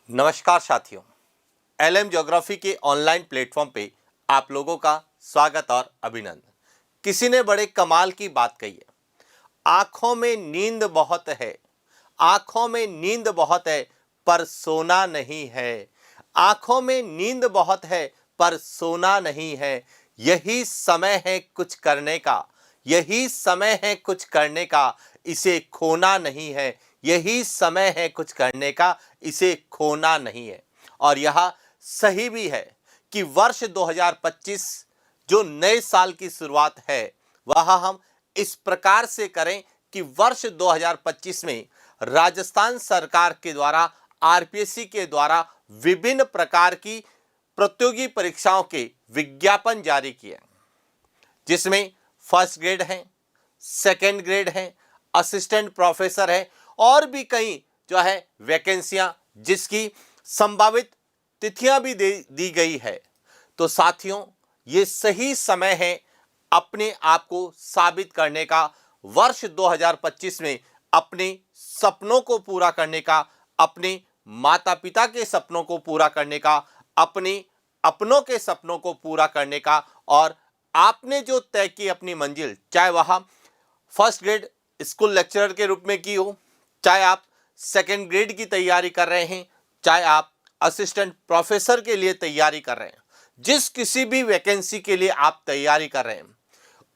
नमस्कार साथियों, LM geography के ऑनलाइन प्लेटफॉर्म पे आप लोगों का स्वागत और अभिनंदन। किसी ने बड़े कमाल की बात कही है, आंखों में नींद बहुत है, आंखों में नींद बहुत है पर सोना नहीं है। आंखों में नींद बहुत है पर सोना नहीं है। यही समय है कुछ करने का, यही समय है कुछ करने का, इसे खोना नहीं है। यही समय है कुछ करने का, इसे खोना नहीं है। और यह सही भी है कि वर्ष 2025 जो नए साल की शुरुआत है वह हम इस प्रकार से करें कि वर्ष 2025 में राजस्थान सरकार के द्वारा आरपीएससी के द्वारा विभिन्न प्रकार की प्रतियोगी परीक्षाओं के विज्ञापन जारी किए, जिसमें फर्स्ट ग्रेड है, सेकंड ग्रेड है, असिस्टेंट प्रोफेसर है और भी कई जो है वैकेंसियां जिसकी संभावित तिथियां भी दी गई है। तो साथियों, ये सही समय है अपने आप को साबित करने का, वर्ष 2025 में अपने सपनों को पूरा करने का, अपने माता पिता के सपनों को पूरा करने का, अपने अपनों के सपनों को पूरा करने का। और आपने जो तय की अपनी मंजिल, चाहे वह फर्स्ट ग्रेड स्कूल लेक्चरर के रूप में की हो, चाहे आप सेकेंड ग्रेड की तैयारी कर रहे हैं, चाहे आप असिस्टेंट प्रोफेसर के लिए तैयारी कर रहे हैं, जिस किसी भी वैकेंसी के लिए आप तैयारी कर रहे हैं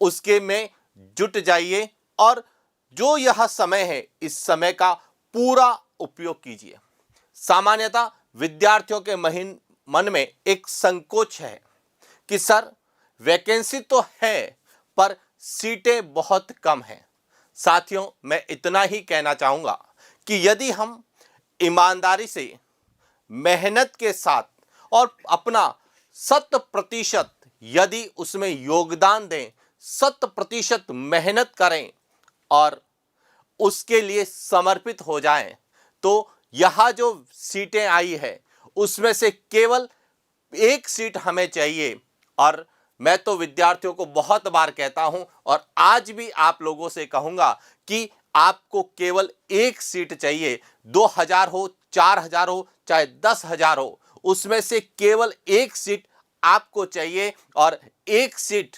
उसके में जुट जाइए और जो यह समय है इस समय का पूरा उपयोग कीजिए। सामान्यतः विद्यार्थियों के मन में एक संकोच है कि सर वैकेंसी तो है पर सीटें बहुत कम हैं। साथियों, मैं इतना ही कहना चाहूँगा कि यदि हम ईमानदारी से, मेहनत के साथ और अपना 100% यदि उसमें योगदान दें, 100% मेहनत करें और उसके लिए समर्पित हो जाएं, तो यह जो सीटें आई है उसमें से केवल एक सीट हमें चाहिए। और मैं तो विद्यार्थियों को बहुत बार कहता हूं और आज भी आप लोगों से कहूंगा कि आपको केवल एक सीट चाहिए। 2000 हो, 4000 हो, चाहे 10,000 हो, उसमें से केवल एक सीट आपको चाहिए और एक सीट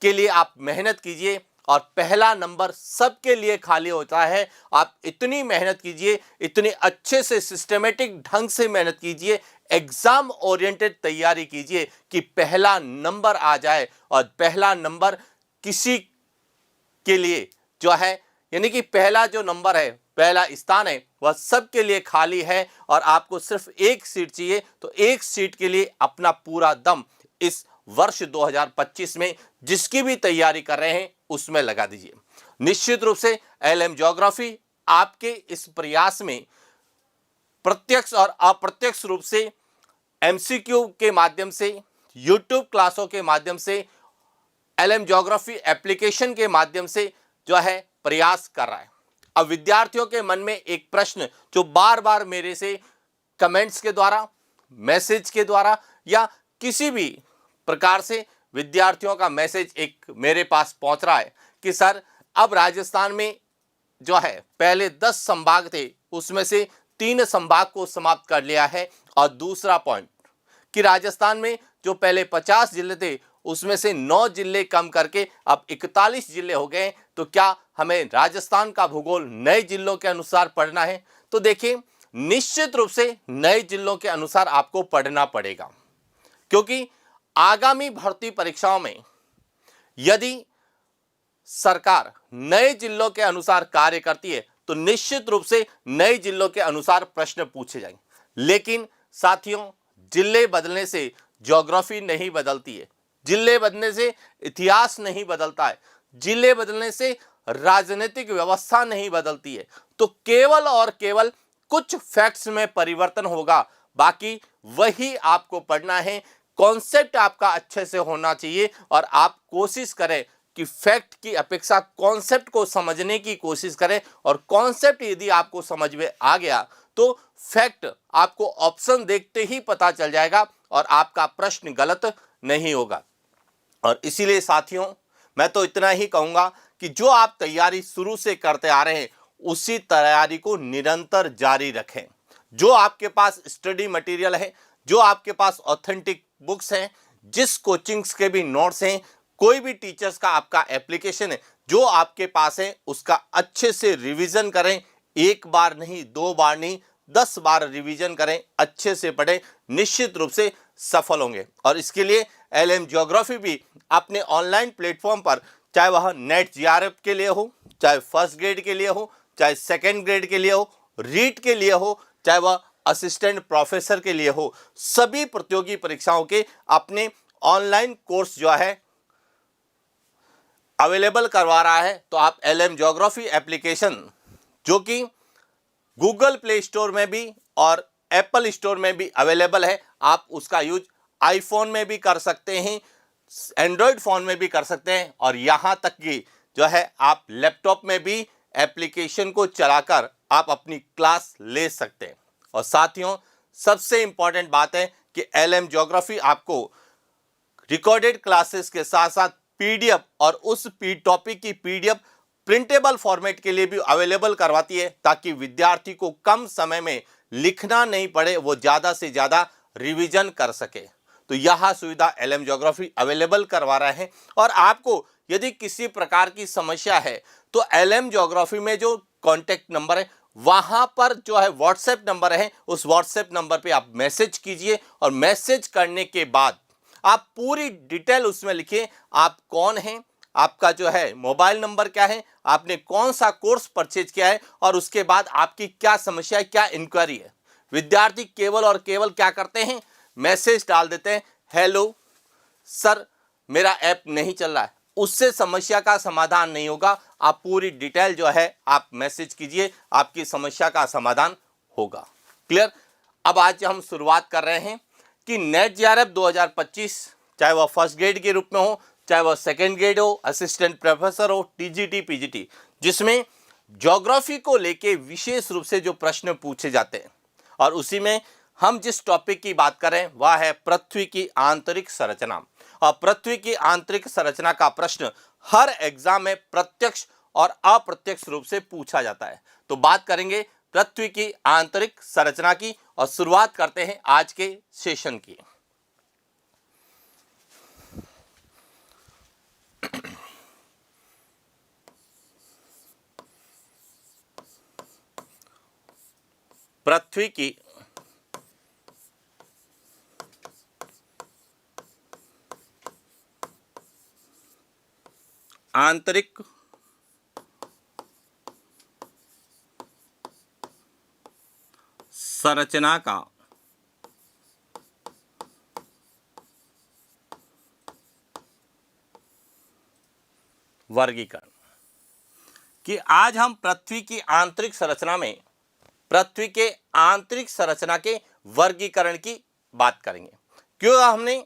के लिए आप मेहनत कीजिए। और पहला नंबर सबके लिए खाली होता है। आप इतनी मेहनत कीजिए, इतने अच्छे से सिस्टमेटिक ढंग से मेहनत कीजिए, एग्जाम ओरिएंटेड तैयारी कीजिए कि पहला नंबर आ जाए। और पहला नंबर किसी के लिए जो है, यानी कि पहला जो नंबर है, पहला स्थान है, वह सबके लिए खाली है और आपको सिर्फ एक सीट चाहिए। तो एक सीट के लिए अपना पूरा दम इस वर्ष 2025 में जिसकी भी तैयारी कर रहे हैं उसमें लगा दीजिए। निश्चित रूप से एलएम ज्योग्राफी आपके इस प्रयास में प्रत्यक्ष और अप्रत्यक्ष रूप से एमसीक्यू के माध्यम से, यूट्यूब क्लासों के माध्यम से, एलएम ज्योग्राफी एप्लीकेशन के माध्यम से जो है प्रयास कर रहा है। अब विद्यार्थियों के मन में एक प्रश्न जो बार बार मेरे से कमेंट्स के द्वारा, मैसेज के द्वारा या किसी भी प्रकार से विद्यार्थियों का मैसेज एक मेरे पास पहुंच रहा है कि सर अब राजस्थान में जो है पहले 10 संभाग थे उसमें से 3 संभाग को समाप्त कर लिया है। और दूसरा पॉइंट कि राजस्थान में जो पहले 50 जिले थे उसमें से 9 जिले कम करके अब 41 जिले हो गए। तो क्या हमें राजस्थान का भूगोल नए जिलों के अनुसार पढ़ना है? तो देखिए, निश्चित रूप से नए जिलों के अनुसार आपको पढ़ना पड़ेगा, क्योंकि आगामी भर्ती परीक्षाओं में यदि सरकार नए जिलों के अनुसार कार्य करती है तो निश्चित रूप से नए जिलों के अनुसार प्रश्न पूछे जाएंगे। लेकिन साथियों, जिले बदलने से ज्योग्राफी नहीं बदलती है, जिले बदलने से इतिहास नहीं बदलता है, जिले बदलने से राजनीतिक व्यवस्था नहीं बदलती है। तो केवल और केवल कुछ फैक्ट्स में परिवर्तन होगा, बाकी वही आपको पढ़ना है। कॉन्सेप्ट आपका अच्छे से होना चाहिए और आप कोशिश करें कि फैक्ट की अपेक्षा कॉन्सेप्ट को समझने की कोशिश करें। और कॉन्सेप्ट यदि आपको समझ में आ गया तो फैक्ट आपको ऑप्शन देखते ही पता चल जाएगा और आपका प्रश्न गलत नहीं होगा। और इसीलिए साथियों, मैं तो इतना ही कहूँगा कि जो आप तैयारी शुरू से करते आ रहे हैं उसी तैयारी को निरंतर जारी रखें। जो आपके पास स्टडी मटेरियल है, जो आपके पास ऑथेंटिक बुक्स हैं, जिस कोचिंग्स के भी नोट्स हैं, कोई भी टीचर्स का आपका एप्लीकेशन है जो आपके पास है, उसका अच्छे से रिवीजन करें। एक बार नहीं, दो बार नहीं, 10 बार रिवीजन करें, अच्छे से पढ़ें, निश्चित रूप से सफल होंगे। और इसके लिए एलएम ज्योग्राफी भी अपने ऑनलाइन प्लेटफॉर्म पर, चाहे वह नेट जीआरएफ के लिए हो, चाहे फर्स्ट ग्रेड के लिए हो, चाहे सेकेंड ग्रेड के लिए हो, रीट के लिए हो, चाहे वह असिस्टेंट प्रोफेसर के लिए हो, सभी प्रतियोगी परीक्षाओं के अपने ऑनलाइन कोर्स जो है अवेलेबल करवा रहा है। तो आप एलएम ज्योग्राफी एप्लीकेशन, जो कि गूगल प्ले स्टोर में भी और एप्पल स्टोर में भी अवेलेबल है, आप उसका यूज आईफोन में भी कर सकते हैं, एंड्रॉयड फ़ोन में भी कर सकते हैं, और यहाँ तक कि जो है आप लैपटॉप में भी एप्लीकेशन को चलाकर आप अपनी क्लास ले सकते हैं। और साथियों, सबसे इंपॉर्टेंट बात है कि एलएम ज्योग्राफी आपको रिकॉर्डेड क्लासेस के साथ साथ पीडीएफ और उस टॉपिक की पीडीएफ प्रिंटेबल फॉर्मेट के लिए भी अवेलेबल करवाती है, ताकि विद्यार्थी को कम समय में लिखना नहीं पड़े, वो ज़्यादा से ज़्यादा रिवीजन कर सके। तो यह सुविधा एलएम ज्योग्राफी अवेलेबल करवा रहा है। और आपको यदि किसी प्रकार की समस्या है तो एलएम ज्योग्राफी में जो कॉन्टैक्ट नंबर है, वहां पर जो है व्हाट्सएप नंबर है, उस व्हाट्सएप नंबर पे आप मैसेज कीजिए, और मैसेज करने के बाद आप पूरी डिटेल उसमें लिखिए। आप कौन हैं, आपका जो है मोबाइल नंबर क्या है, आपने कौन सा कोर्स परचेज किया है, और उसके बाद आपकी क्या समस्या है, क्या इंक्वायरी है। विद्यार्थी केवल और केवल क्या करते हैं, मैसेज डाल देते हैं, हेलो सर मेरा ऐप नहीं चल रहा है। उससे समस्या का समाधान नहीं होगा। आप पूरी डिटेल जो है आप मैसेज कीजिए, आपकी समस्या का समाधान होगा। क्लियर। अब आज हम शुरुआत कर रहे हैं कि नेट जीआरएफ 2025, चाहे वह फर्स्ट ग्रेड के रूप में हो, चाहे वह सेकेंड ग्रेड हो, असिस्टेंट प्रोफेसर हो, टीजीटी पीजीटी, जिसमें ज्योग्राफी को लेके विशेष रूप से जो प्रश्न पूछे जाते हैं, और उसी में हम जिस टॉपिक की बात करें वह है पृथ्वी की आंतरिक संरचना। और पृथ्वी की आंतरिक संरचना का प्रश्न हर एग्जाम में प्रत्यक्ष और अप्रत्यक्ष रूप से पूछा जाता है। तो बात करेंगे पृथ्वी की आंतरिक संरचना की, और शुरुआत करते हैं आज के सेशन की। पृथ्वी की आंतरिक संरचना का वर्गीकरण, कि आज हम पृथ्वी की आंतरिक संरचना में पृथ्वी के आंतरिक संरचना के वर्गीकरण की बात करेंगे। क्यों हमने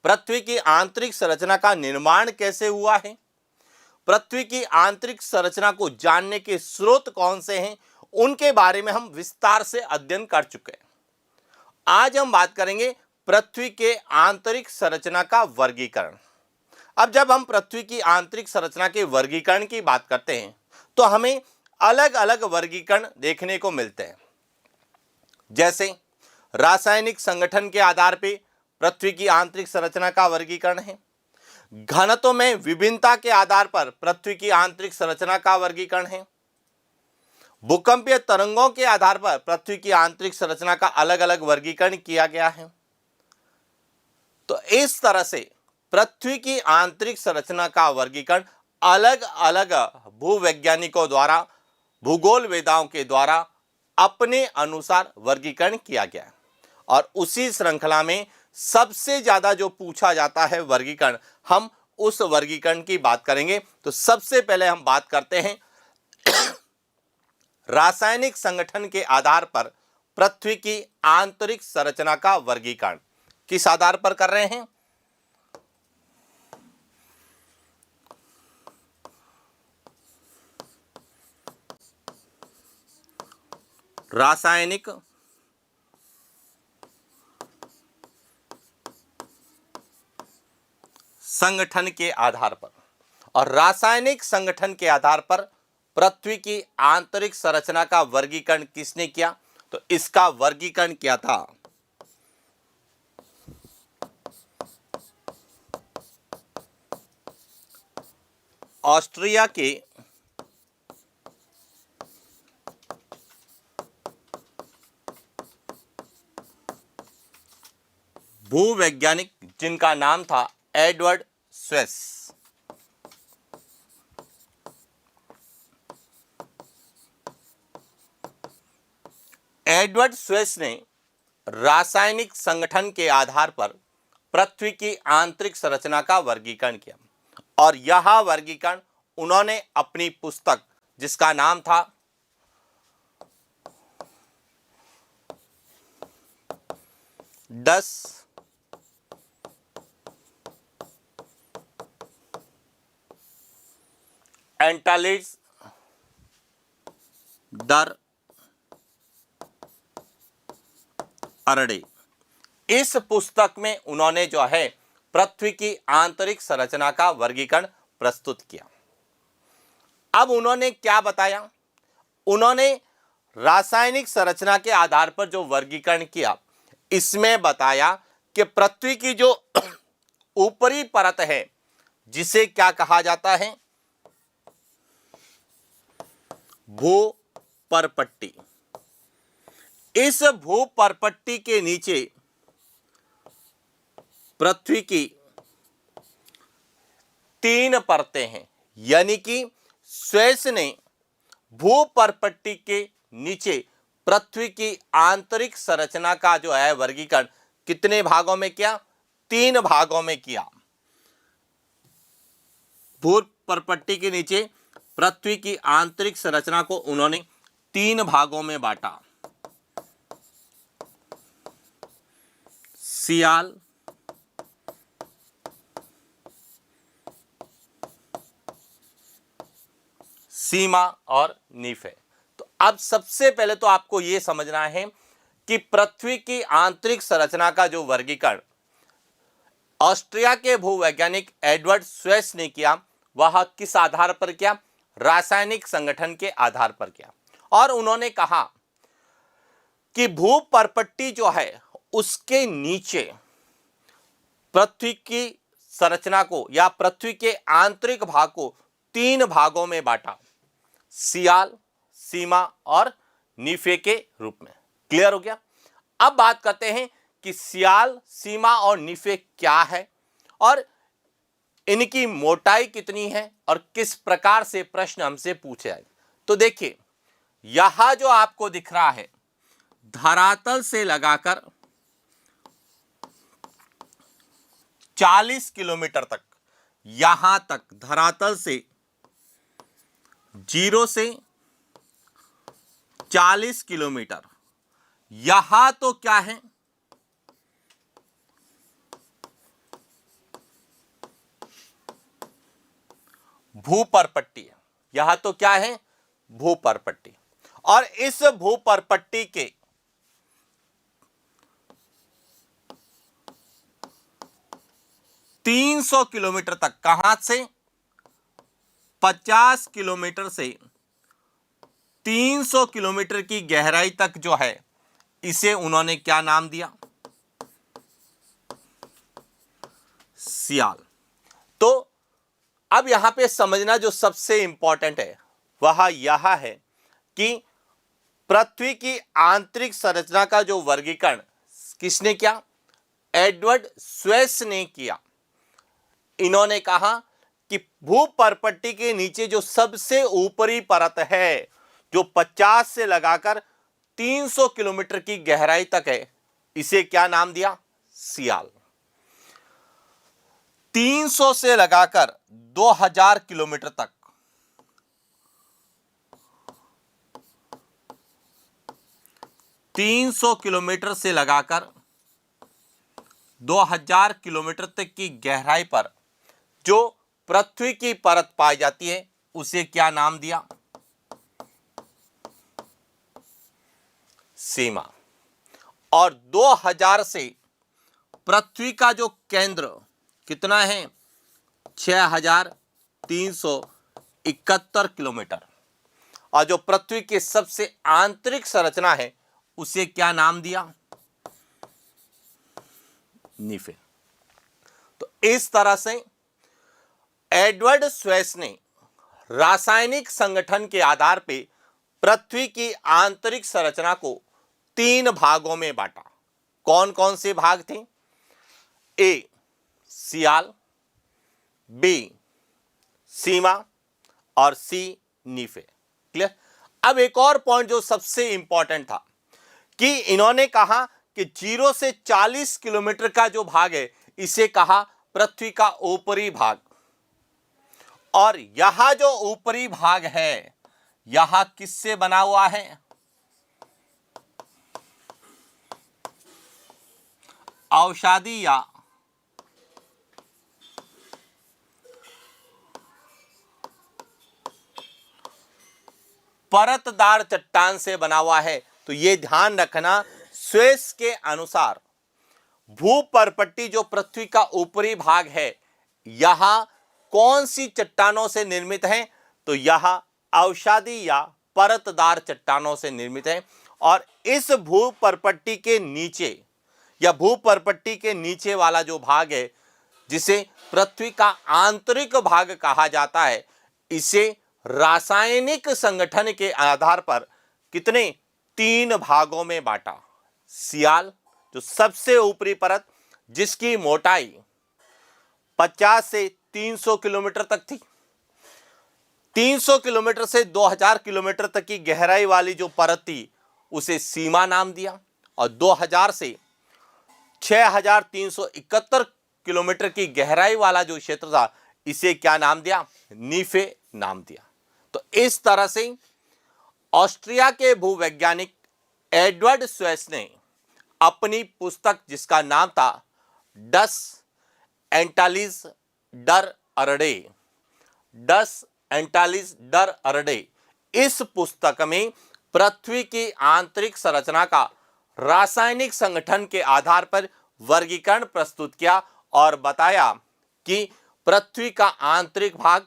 पृथ्वी की आंतरिक संरचना का निर्माण कैसे हुआ है, पृथ्वी की आंतरिक संरचना को जानने के स्रोत कौन से हैं, उनके बारे में हम विस्तार से अध्ययन कर चुके हैं। आज हम बात करेंगे पृथ्वी के आंतरिक संरचना का वर्गीकरण। अब जब हम पृथ्वी की आंतरिक संरचना के वर्गीकरण की बात करते हैं तो हमें अलग अलग वर्गीकरण देखने को मिलते हैं। जैसे रासायनिक संगठन के आधार पर पृथ्वी की आंतरिक संरचना का वर्गीकरण है, घनत्व में विभिन्नता के आधार पर पृथ्वी की आंतरिक संरचना का वर्गीकरण है, भूकंपीय तरंगों के आधार पर पृथ्वी की आंतरिक संरचना का अलग अलग वर्गीकरण किया गया है। तो इस तरह से पृथ्वी की आंतरिक संरचना का वर्गीकरण अलग अलग भूवैज्ञानिकों द्वारा, भूगोल वेदाओं के द्वारा अपने अनुसार वर्गीकरण किया गया है। और उसी श्रृंखला में सबसे ज्यादा जो पूछा जाता है वर्गीकरण, हम उस वर्गीकरण की बात करेंगे। तो सबसे पहले हम बात करते हैं रासायनिक संगठन के आधार पर पृथ्वी की आंतरिक संरचना का वर्गीकरण। किस आधार पर कर रहे हैं, रासायनिक संगठन के आधार पर। और रासायनिक संगठन के आधार पर पृथ्वी की आंतरिक संरचना का वर्गीकरण किसने किया, तो इसका वर्गीकरण क्या था? ऑस्ट्रिया के भूवैज्ञानिक जिनका नाम था एडवर्ड स्वेस, एडवर्ड स्वेस ने रासायनिक संगठन के आधार पर पृथ्वी की आंतरिक संरचना का वर्गीकरण किया और यह वर्गीकरण उन्होंने अपनी पुस्तक जिसका नाम था दस एंटालिड्स दर अरडे, इस पुस्तक में उन्होंने जो है पृथ्वी की आंतरिक संरचना का वर्गीकरण प्रस्तुत किया। अब उन्होंने क्या बताया? उन्होंने रासायनिक संरचना के आधार पर जो वर्गीकरण किया, इसमें बताया कि पृथ्वी की जो ऊपरी परत है जिसे क्या कहा जाता है? भूपरपट्टी। इस भूपरपट्टी के नीचे पृथ्वी की 3 परतें हैं, यानी कि स्वेस ने भूपरपट्टी के नीचे पृथ्वी की आंतरिक संरचना का जो है वर्गीकरण कितने भागों में किया? 3 भागों में किया। भूपरपट्टी के नीचे पृथ्वी की आंतरिक संरचना को उन्होंने 3 भागों में बांटा। सियाल, सीमा और नीफे। तो अब सबसे पहले तो आपको यह समझना है कि पृथ्वी की आंतरिक संरचना का जो वर्गीकरण ऑस्ट्रिया के भूवैज्ञानिक एडवर्ड स्वेस ने किया, वह किस आधार पर किया? रासायनिक संगठन के आधार पर किया। और उन्होंने कहा कि भूपरपट्टी जो है उसके नीचे पृथ्वी की संरचना को या पृथ्वी के आंतरिक भाग को 3 भागों में बांटा, सियाल, सीमा और नीफे के रूप में। क्लियर हो गया? अब बात करते हैं कि सियाल, सीमा और नीफे क्या है और इनकी मोटाई कितनी है और किस प्रकार से प्रश्न हमसे पूछे जाए। तो देखिए, यहां जो आपको दिख रहा है, धरातल से लगाकर 40 किलोमीटर तक, यहां तक धरातल से 0 से 40 किलोमीटर, यहां तो क्या है? भूपरपट्टी है। यहां तो क्या है? भूपरपट्टी। और इस भूपरपट्टी के 300 किलोमीटर तक, कहां से? 50 किलोमीटर से 300 किलोमीटर की गहराई तक जो है, इसे उन्होंने क्या नाम दिया? सियाल। तो अब यहां पे समझना जो सबसे इंपॉर्टेंट है वह यह है कि पृथ्वी की आंतरिक संरचना का जो वर्गीकरण किसने किया? एडवर्ड स्वेस ने किया। इन्होंने कहा कि भूपरपट्टी के नीचे जो सबसे ऊपरी परत है, जो 50 से लगाकर 300 किलोमीटर की गहराई तक है, इसे क्या नाम दिया? सियाल। 300 से लगाकर 2000 किलोमीटर तक, 300 किलोमीटर से लगाकर 2000 किलोमीटर तक की गहराई पर जो पृथ्वी की परत पाई जाती है, उसे क्या नाम दिया? सीमा। और 2000 से पृथ्वी का जो केंद्र कितना है? 6371 किलोमीटर। और जो पृथ्वी की सबसे आंतरिक संरचना है उसे क्या नाम दिया? नीफे। तो इस तरह से एडवर्ड स्वेस ने रासायनिक संगठन के आधार पर पृथ्वी की आंतरिक संरचना को 3 भागों में बांटा। कौन कौन से भाग थे? ए सियाल, बी सीमा और सी नीफे। क्लियर? अब एक और पॉइंट जो सबसे इंपॉर्टेंट था कि इन्होंने कहा कि 0 से 40 किलोमीटर का जो भाग है इसे कहा पृथ्वी का ऊपरी भाग, और यहां जो ऊपरी भाग है यहां किससे बना हुआ है? औषधि या परतदार चट्टान से बना हुआ है। तो यह ध्यान रखना, स्वेस के अनुसार भूपर्पट्टी जो पृथ्वी का ऊपरी भाग है यहां कौन सी चट्टानों से निर्मित है? तो यह औषधि या परतदार चट्टानों से निर्मित है। और इस भूपर्पट्टी के नीचे या भूपर्पट्टी के नीचे वाला जो भाग है जिसे पृथ्वी का आंतरिक भाग कहा जाता है, इसे रासायनिक संगठन के आधार पर कितने 3 भागों में बांटा। सियाल जो सबसे ऊपरी परत जिसकी मोटाई 50 से 300 किलोमीटर तक थी, 300 किलोमीटर से 2000 किलोमीटर तक की गहराई वाली जो परत थी उसे सीमा नाम दिया, और 2000 से 6371 किलोमीटर की गहराई वाला जो क्षेत्र था इसे क्या नाम दिया? नीफे नाम दिया। तो इस तरह से ऑस्ट्रिया के भूवैज्ञानिक एडवर्ड स्वेस ने अपनी पुस्तक जिसका नाम था डस एंटालिस डर अरडे, डस एंटालिस डर अरडे, इस पुस्तक में पृथ्वी की आंतरिक संरचना का रासायनिक संगठन के आधार पर वर्गीकरण प्रस्तुत किया और बताया कि पृथ्वी का आंतरिक भाग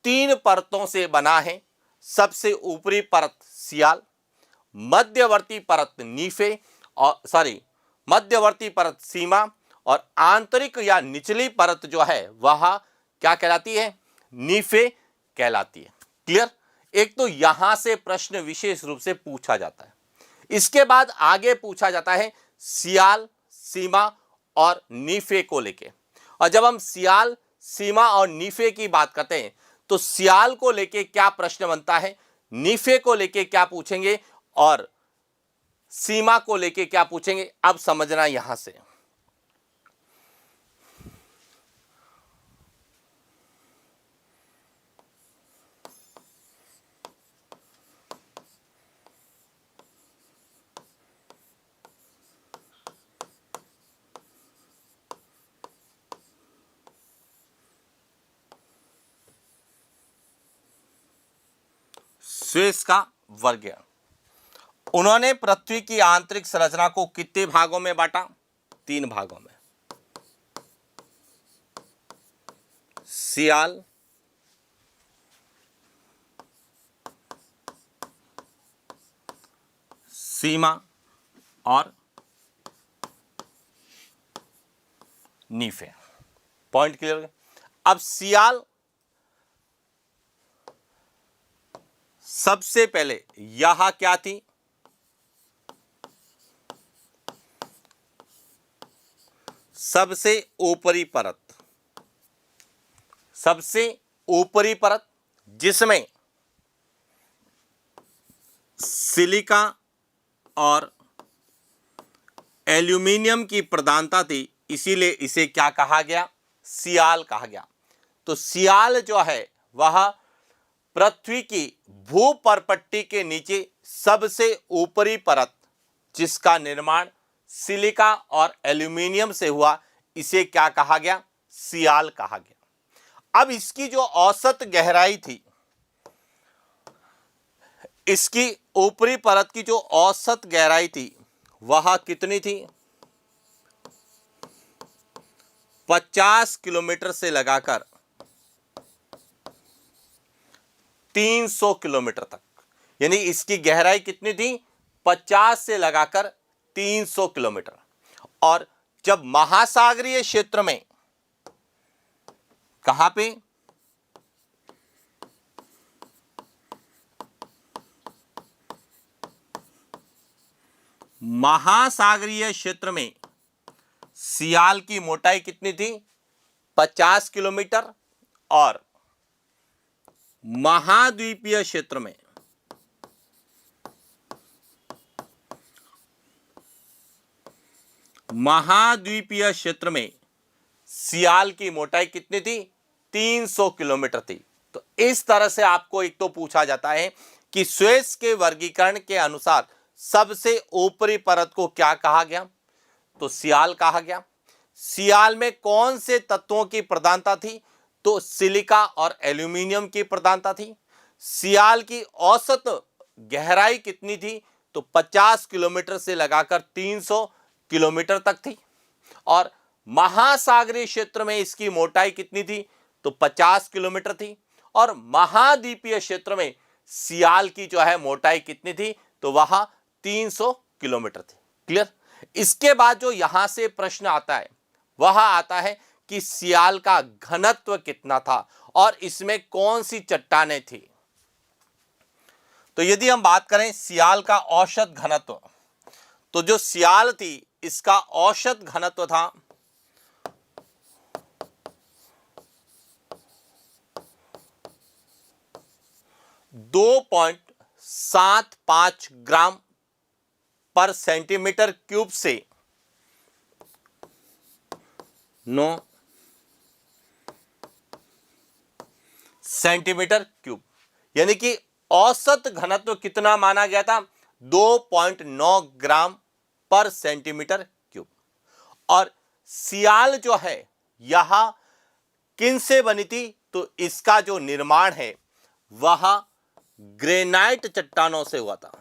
3 परतों से बना है। सबसे ऊपरी परत सियाल, मध्यवर्ती परत नीफे और मध्यवर्ती परत सीमा, और आंतरिक या निचली परत जो है वह क्या कहलाती है? नीफे कहलाती है। क्लियर? एक तो यहां से प्रश्न विशेष रूप से पूछा जाता है। इसके बाद आगे पूछा जाता है सियाल, सीमा और नीफे को लेके। और जब हम सियाल, सीमा और नीफे की बात करते हैं तो सियाल को लेके क्या प्रश्न बनता है, नीफे को लेके क्या पूछेंगे और सीमा को लेके क्या पूछेंगे, अब समझना यहां से। स्वेस का वर्गीकरण, उन्होंने पृथ्वी की आंतरिक संरचना को कितने भागों में बांटा? 3 भागों में। सियाल, सीमा और नीफे। पॉइंट क्लियर हो गया? अब सियाल सबसे पहले यहां क्या थी? सबसे ऊपरी परत, सबसे ऊपरी परत जिसमें सिलिका और एल्यूमिनियम की प्रधानता थी, इसीलिए इसे क्या कहा गया? सियाल कहा गया। तो सियाल जो है वह पृथ्वी की भूपर्पट्टी के नीचे सबसे ऊपरी परत जिसका निर्माण सिलिका और एल्यूमिनियम से हुआ, इसे क्या कहा गया? सियाल कहा गया। अब इसकी जो औसत गहराई थी, इसकी ऊपरी परत की जो औसत गहराई थी वह कितनी थी? 50 किलोमीटर से लगाकर 300 किलोमीटर तक। यानी इसकी गहराई कितनी थी? 50 से लगाकर 300 किलोमीटर। और जब महासागरीय क्षेत्र में, कहां पे, महासागरीय क्षेत्र में सियाल की मोटाई कितनी थी, 50 किलोमीटर, और महाद्वीपीय क्षेत्र में सियाल की मोटाई कितनी थी, 300 किलोमीटर थी। तो इस तरह से आपको एक तो पूछा जाता है कि स्वेज के वर्गीकरण के अनुसार सबसे ऊपरी परत को क्या कहा गया, तो सियाल कहा गया। सियाल में कौन से तत्वों की प्रधानता थी, तो सिलिका और एल्यूमिनियम की प्रधानता थी। सियाल की औसत गहराई कितनी थी, तो 50 किलोमीटर से लगाकर 300 किलोमीटर तक थी। और महासागरीय क्षेत्र में इसकी मोटाई कितनी थी, तो 50 किलोमीटर थी। और महाद्वीपीय क्षेत्र में सियाल की जो है मोटाई कितनी थी, तो वह 300 किलोमीटर थी। क्लियर। इसके बाद जो यहां से प्रश्न आता है वह आता है कि सियाल का घनत्व कितना था और इसमें कौन सी चट्टानें थी। तो यदि हम बात करें सियाल का औसत घनत्व, तो जो सियाल थी इसका औसत घनत्व था 2.75 ग्राम पर सेंटीमीटर क्यूब से 9 सेंटीमीटर क्यूब, यानी कि औसत घनत्व कितना माना गया था, 2.9 ग्राम पर सेंटीमीटर क्यूब। और सियाल जो है यह किन से बनी थी, तो इसका जो निर्माण है वह ग्रेनाइट चट्टानों से हुआ था,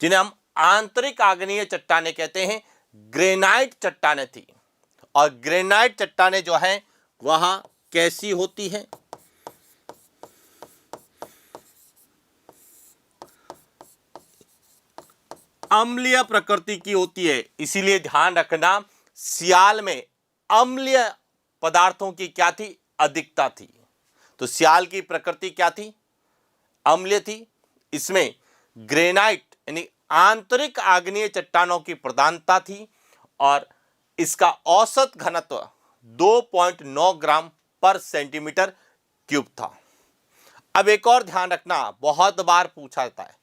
जिन्हें हम आंतरिक आग्नेय चट्टानें कहते हैं। ग्रेनाइट चट्टानें थी। और ग्रेनाइट चट्टानें जो हैं वह कैसी होती हैं, अम्लीय प्रकृति की होती है। इसीलिए ध्यान रखना, सियाल में अम्लीय पदार्थों की क्या थी, अधिकता थी। तो सियाल की प्रकृति क्या थी, अम्लीय थी। इसमें ग्रेनाइट यानी आंतरिक आग्नेय चट्टानों की प्रधानता थी और इसका औसत घनत्व 2.9 ग्राम पर सेंटीमीटर क्यूब था। अब एक और ध्यान रखना, बहुत बार पूछा जाता है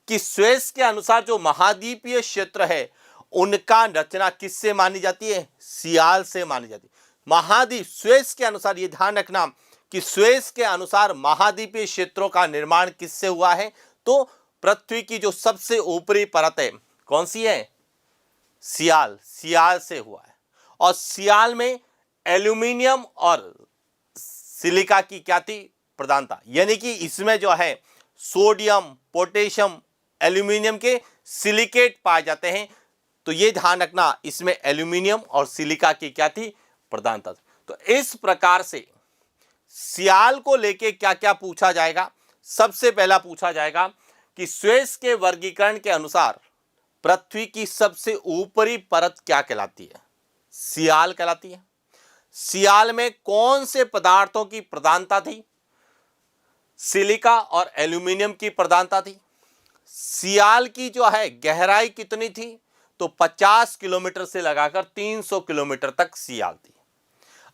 कि स्वेज के अनुसार जो महाद्वीपीय क्षेत्र है उनका रचना किससे मानी जाती है, सियाल से मानी जाती है। महाद्वीप स्वेज के अनुसार, ये ध्यान रखना कि स्वेज के अनुसार महाद्वीपीय क्षेत्रों का निर्माण किससे हुआ है, तो पृथ्वी की जो सबसे ऊपरी परत है कौन सी है, सियाल से हुआ है। और सियाल में एल्यूमिनियम और सिलिका की क्या थी, प्रधानता, यानी कि इसमें जो है सोडियम, पोटेशियम, एल्यूमिनियम के सिलिकेट पाए जाते हैं। तो ये ध्यान रखना, इसमें एल्यूमिनियम और सिलिका की क्या थी, प्रधानता। तो इस प्रकार से सियाल को लेके क्या क्या पूछा जाएगा, सबसे पहला पूछा जाएगा कि स्वेज के वर्गीकरण के अनुसार पृथ्वी की सबसे ऊपरी परत क्या कहलाती है, सियाल कहलाती है। सियाल में कौन से पदार्थों की प्रधानता थी, सिलिका और एल्यूमिनियम की प्रधानता थी। सियाल की जो है गहराई कितनी थी, तो 50 किलोमीटर से लगाकर 300 किलोमीटर तक सियाल थी।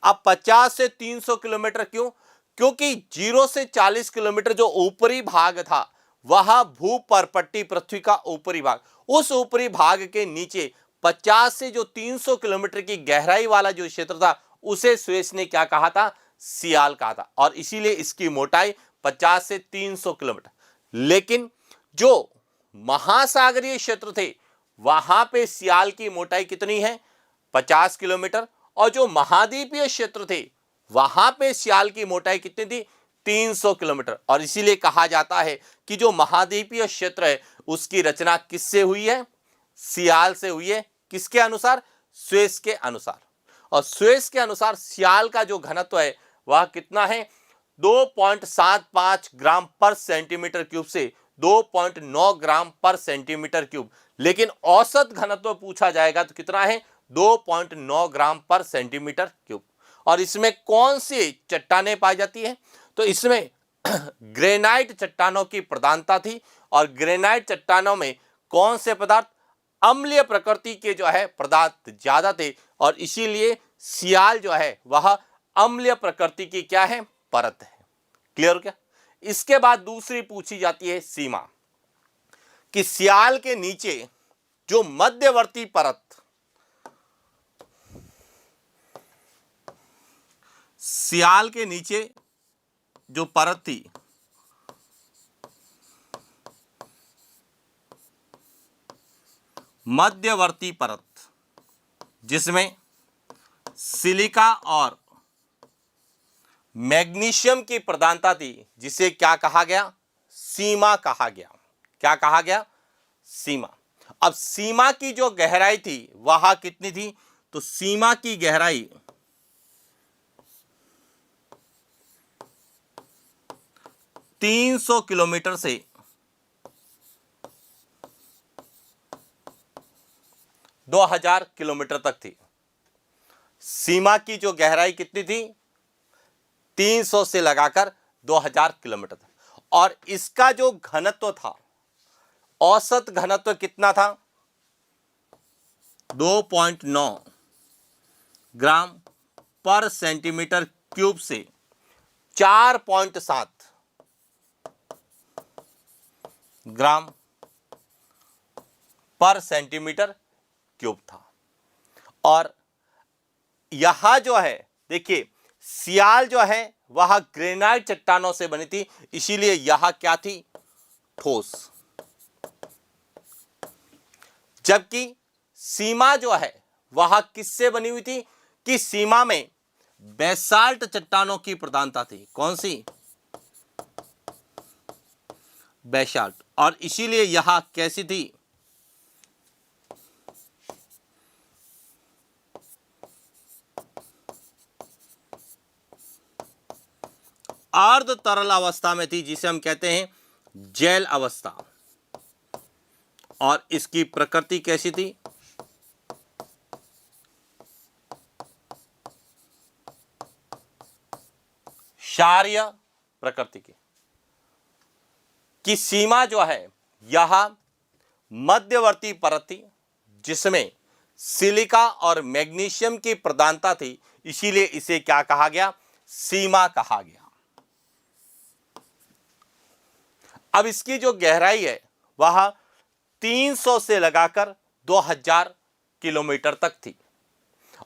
अब 50 से 300 किलोमीटर क्यों, क्योंकि 0 से 40 किलोमीटर जो ऊपरी भाग था वह भूपर्पट्टी, पृथ्वी का ऊपरी भाग, उस ऊपरी भाग के नीचे 50 से जो 300 किलोमीटर की गहराई वाला जो क्षेत्र था उसे स्वेज ने क्या कहा था, सियाल कहा था। और इसीलिए इसकी मोटाई 50 से 300 किलोमीटर। लेकिन जो महासागरीय क्षेत्र थे वहां पे सियाल की मोटाई कितनी है, 50 किलोमीटर। और जो महाद्वीपीय क्षेत्र थे वहां पे सियाल की मोटाई कितनी थी, 300 किलोमीटर। और इसीलिए कहा जाता है कि जो महाद्वीपीय क्षेत्र है उसकी रचना किससे हुई है, सियाल से हुई है। किसके अनुसार, स्वेज के अनुसार। और स्वेज के अनुसार सियाल का जो घनत्व है वह कितना है, 2.75 ग्राम पर सेंटीमीटर क्यूब से 2.9 ग्राम पर सेंटीमीटर क्यूब, लेकिन औसत घनत्व पूछा जाएगा तो कितना है? 2.9 ग्राम पर सेंटीमीटर क्यूब। और इसमें कौन सी चट्टानें पाई जाती है? तो इसमें ग्रेनाइट चट्टानों की प्रधानता थी। और ग्रेनाइट चट्टानों में कौन से पदार्थ? अम्लीय प्रकृति के जो है पदार्थ ज्यादा थे, और इसीलिए सियाल जो है वह अम्लीय प्रकृति की क्या है? परत है। क्लियर क्या? इसके बाद दूसरी पूछी जाती है सीमा, कि सियाल के नीचे जो मध्यवर्ती परत, सियाल के नीचे जो परत थी, मध्यवर्ती परत, जिसमें सिलिका और मैग्नीशियम की प्रधानता थी, जिसे क्या कहा गया? सीमा कहा गया। क्या कहा गया? सीमा। अब सीमा की जो गहराई थी वह कितनी थी? तो सीमा की गहराई 300 किलोमीटर से 2000 किलोमीटर तक थी। सीमा की जो गहराई कितनी थी? 300 से लगाकर 2000 किलोमीटर तक। और इसका जो घनत्व था, औसत घनत्व कितना था? 2.9 ग्राम पर सेंटीमीटर क्यूब से 4.7 ग्राम पर सेंटीमीटर क्यूब था। और यहां जो है देखिए, सियाल जो है वह ग्रेनाइट चट्टानों से बनी थी, इसीलिए यहां क्या थी? ठोस। जबकि सीमा जो है वह किससे बनी हुई थी? कि सीमा में बेसाल्ट चट्टानों की प्रधानता थी। कौन सी? बेसाल्ट। और इसीलिए यहां कैसी थी? अर्ध तरल अवस्था में थी, जिसे हम कहते हैं जेल अवस्था। और इसकी प्रकृति कैसी थी? क्षारीय प्रकृति की। कि सीमा जो है यह मध्यवर्ती परत थी, जिसमें सिलिका और मैग्नीशियम की प्रधानता थी, इसीलिए इसे क्या कहा गया? सीमा कहा गया। अब इसकी जो गहराई है वह 300 से लगाकर 2000 किलोमीटर तक थी।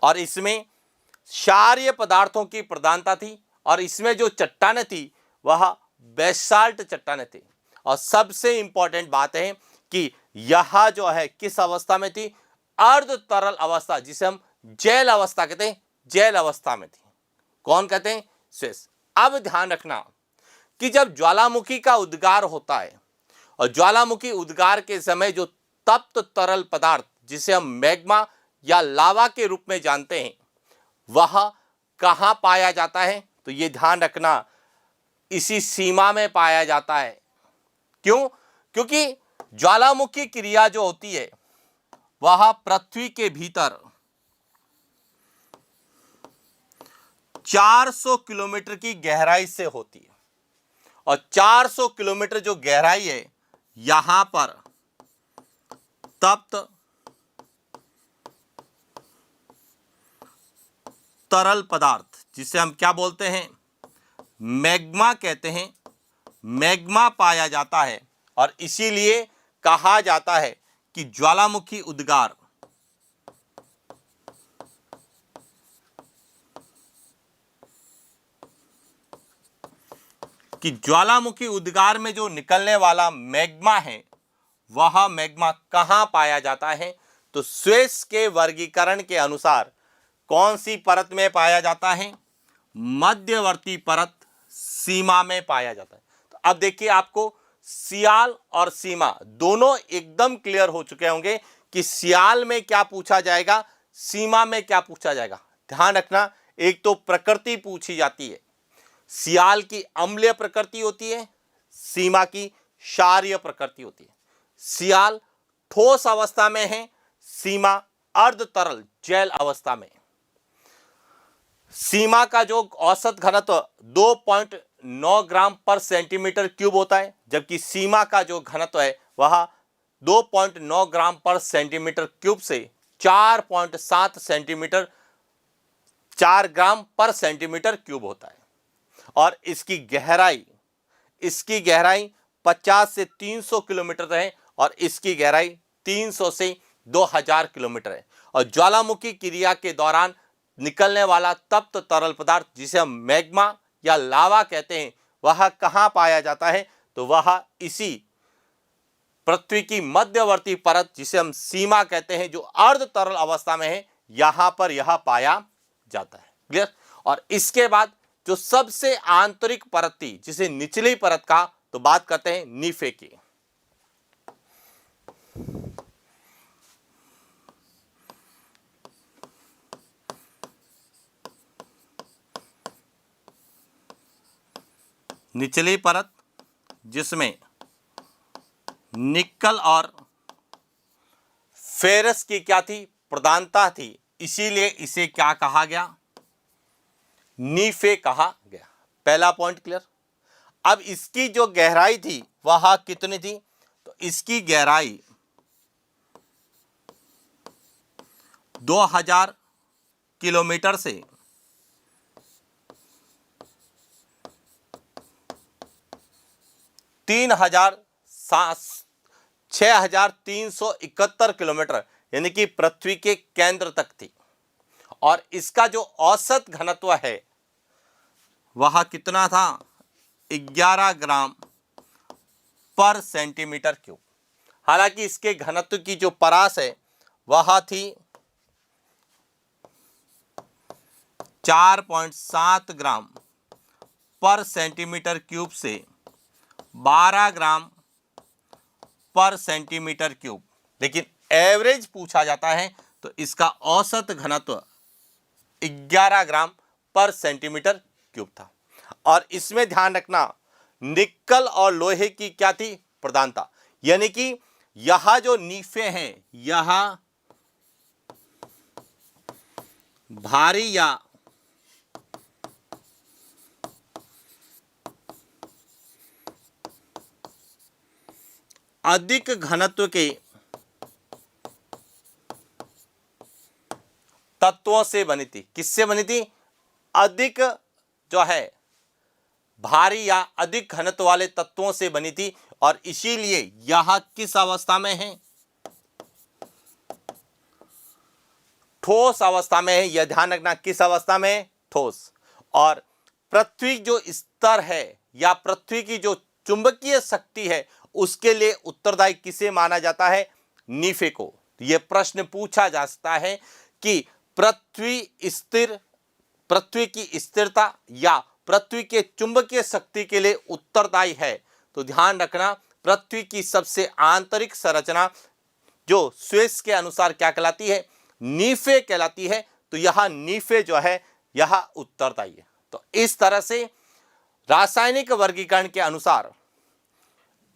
और इसमें क्षारीय पदार्थों की प्रधानता थी, और इसमें जो चट्टानें थी वह बेसाल्ट चट्टानें थी। और सबसे इंपॉर्टेंट बात है कि यह जो है किस अवस्था में थी? अर्ध तरल अवस्था, जिसे हम जेल अवस्था कहते हैं, जेल अवस्था में थी। कौन कहते हैं? स्वेस। अब ध्यान रखना कि जब ज्वालामुखी का उद्गार होता है, और ज्वालामुखी उद्गार के समय जो तप्त तरल पदार्थ, जिसे हम मैग्मा या लावा के रूप में जानते हैं, वह कहां पाया जाता है? तो यह ध्यान रखना, इसी सीमा में पाया जाता है। क्यों? क्योंकि ज्वालामुखी क्रिया जो होती है वह पृथ्वी के भीतर 400 किलोमीटर की गहराई से होती है। और 400 किलोमीटर जो गहराई है, यहां पर तप्त तरल पदार्थ, जिसे हम क्या बोलते हैं? मैग्मा कहते हैं, मैग्मा पाया जाता है। और इसीलिए कहा जाता है कि ज्वालामुखी उद्गार में जो निकलने वाला मैग्मा है, वह मैग्मा कहां पाया जाता है? तो स्वेस के वर्गीकरण के अनुसार कौन सी परत में पाया जाता है? मध्यवर्ती परत, सीमा में पाया जाता है। तो अब देखिए, आपको सियाल और सीमा दोनों एकदम क्लियर हो चुके होंगे कि सियाल में क्या पूछा जाएगा, सीमा में क्या पूछा जाएगा। ध्यान रखना, एक तो प्रकृति पूछी जाती है, सियाल की अम्लीय प्रकृति होती है, सीमा की क्षारीय प्रकृति होती है। सियाल ठोस अवस्था में है, सीमा अर्ध तरल जैल अवस्था में। सीमा का जो औसत घनत्व 2.9 ग्राम पर सेंटीमीटर क्यूब होता है, जबकि सीमा का जो घनत्व है वह 2.9 ग्राम पर सेंटीमीटर क्यूब से 4.7 सेंटीमीटर 4 ग्राम पर सेंटीमीटर क्यूब होता है। और इसकी गहराई 50 से 300 किलोमीटर है और इसकी गहराई 300 से 2000 किलोमीटर है। और ज्वालामुखी क्रिया के दौरान निकलने वाला तप्त तरल पदार्थ जिसे हम मैग्मा या लावा कहते हैं, वह कहाँ पाया जाता है? तो वह इसी पृथ्वी की मध्यवर्ती परत जिसे हम सीमा कहते हैं, जो अर्ध तरल अवस्था में है, यहां पर यह पाया जाता है। क्लियर? और इसके बाद जो सबसे आंतरिक परत थी, जिसे निचली परत कहा, तो बात करते हैं नीफे की। निचली परत जिसमें निकल और फेरस की क्या थी? प्रधानता थी, इसीलिए इसे क्या कहा गया? नीफे कहा गया। पहला पॉइंट क्लियर। अब इसकी जो गहराई थी वह कितनी थी? तो इसकी गहराई 2000 किलोमीटर से 6371 किलोमीटर यानी कि पृथ्वी के केंद्र तक थी। और इसका जो औसत घनत्व है वह कितना था? 11 ग्राम पर सेंटीमीटर क्यूब। हालांकि इसके घनत्व की जो परास है वह थी 4.7 ग्राम पर सेंटीमीटर क्यूब से 12 ग्राम पर सेंटीमीटर क्यूब। लेकिन एवरेज पूछा जाता है तो इसका औसत घनत्व 11 ग्राम पर सेंटीमीटर क्यूब था। और इसमें ध्यान रखना, निकल और लोहे की क्या थी? प्रधानता। यानी कि यह जो नीफे हैं, यह भारी या अधिक घनत्व के तत्वों से बनी थी। किससे बनी थी? अधिक जो है भारी या अधिक घनत्व वाले तत्वों से बनी थी। और इसीलिए यह किस अवस्था में है? ठोस अवस्था में है। यह ध्यान रखना, किस अवस्था में है? ठोस। और पृथ्वी जो स्तर है या पृथ्वी की जो चुंबकीय शक्ति है, उसके लिए उत्तरदायी किसे माना जाता है? नीफे को। यह प्रश्न पूछा जा सकता है कि पृथ्वी की स्थिरता या पृथ्वी के चुंबकीय शक्ति के लिए उत्तरदायी है। तो ध्यान रखना, पृथ्वी की सबसे आंतरिक संरचना जो स्वेस के अनुसार क्या कहलाती है? नीफे कहलाती है। तो यह नीफे जो है यह उत्तरदायी है। तो इस तरह से रासायनिक वर्गीकरण के अनुसार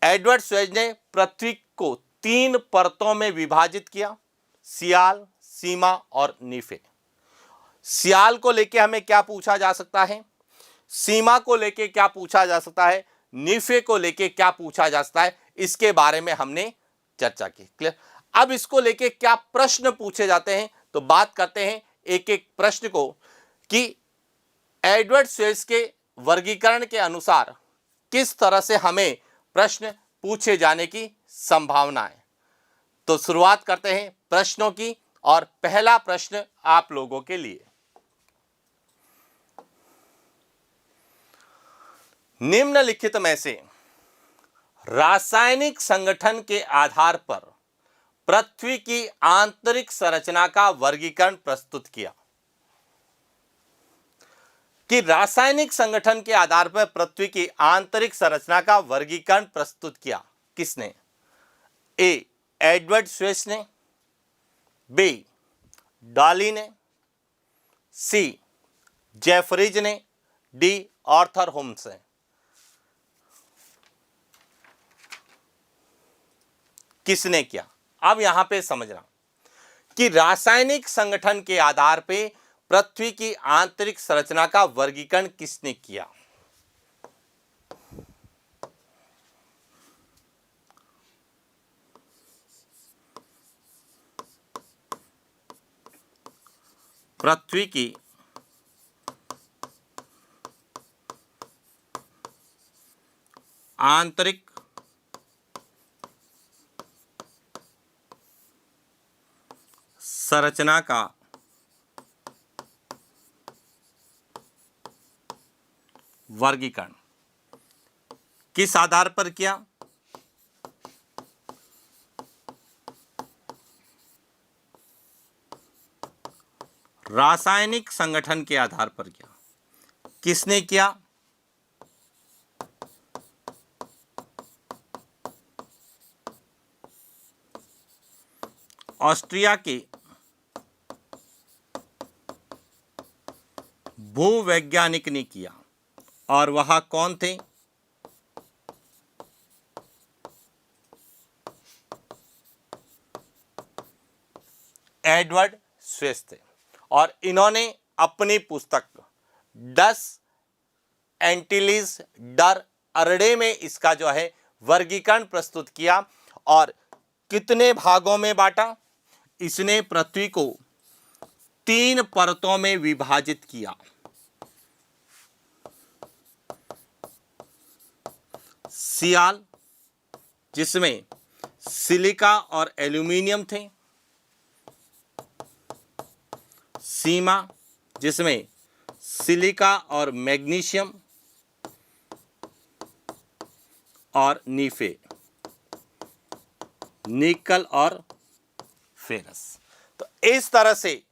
एडवर्ड स्वेज ने पृथ्वी को 3 परतों में विभाजित किया: सियाल, सीमा और नीफे। सियाल को लेके हमें क्या पूछा जा सकता है? सीमा को लेके क्या पूछा जा सकता है? नीफे को लेके क्या पूछा जा सकता है? इसके बारे में हमने चर्चा की। क्लियर? अब इसको लेके क्या प्रश्न पूछे जाते हैं, तो बात करते हैं एक एक प्रश्न को कि एडवर्ड स्वेज के वर्गीकरण के अनुसार किस तरह से हमें प्रश्न पूछे जाने की संभावना है। तो शुरुआत करते हैं प्रश्नों की। और पहला प्रश्न आप लोगों के लिए, निम्नलिखित में से रासायनिक संगठन के आधार पर पृथ्वी की आंतरिक संरचना का वर्गीकरण प्रस्तुत किया। कि रासायनिक संगठन के आधार पर पृथ्वी की आंतरिक संरचना का वर्गीकरण प्रस्तुत किया किसने? ए. एडवर्ड स्वेज ने, बी. डॉली ने, सी. जेफरीज ने, डी. आर्थर होम्स हैं। किसने किया? अब यहां पे समझना कि रासायनिक संगठन के आधार पे पृथ्वी की आंतरिक संरचना का वर्गीकरण किसने किया? पृथ्वी की आंतरिक संरचना का वर्गीकरण किस आधार पर किया? रासायनिक संगठन के आधार पर किया। किसने किया? ऑस्ट्रिया के भूवैज्ञानिक ने किया। और वह कौन थे? एडवर्ड स्वेस थे। और इन्होंने अपनी पुस्तक 10 एंटिलीज डर अरडे में इसका जो है वर्गीकरण प्रस्तुत किया। और कितने भागों में बांटा? इसने पृथ्वी को 3 परतों में विभाजित किया। सियाल, जिसमें सिलिका और एल्यूमिनियम थे। सीमा, जिसमें सिलिका और मैग्नीशियम। और नीफे, निकल और फेरस। तो इस तरह से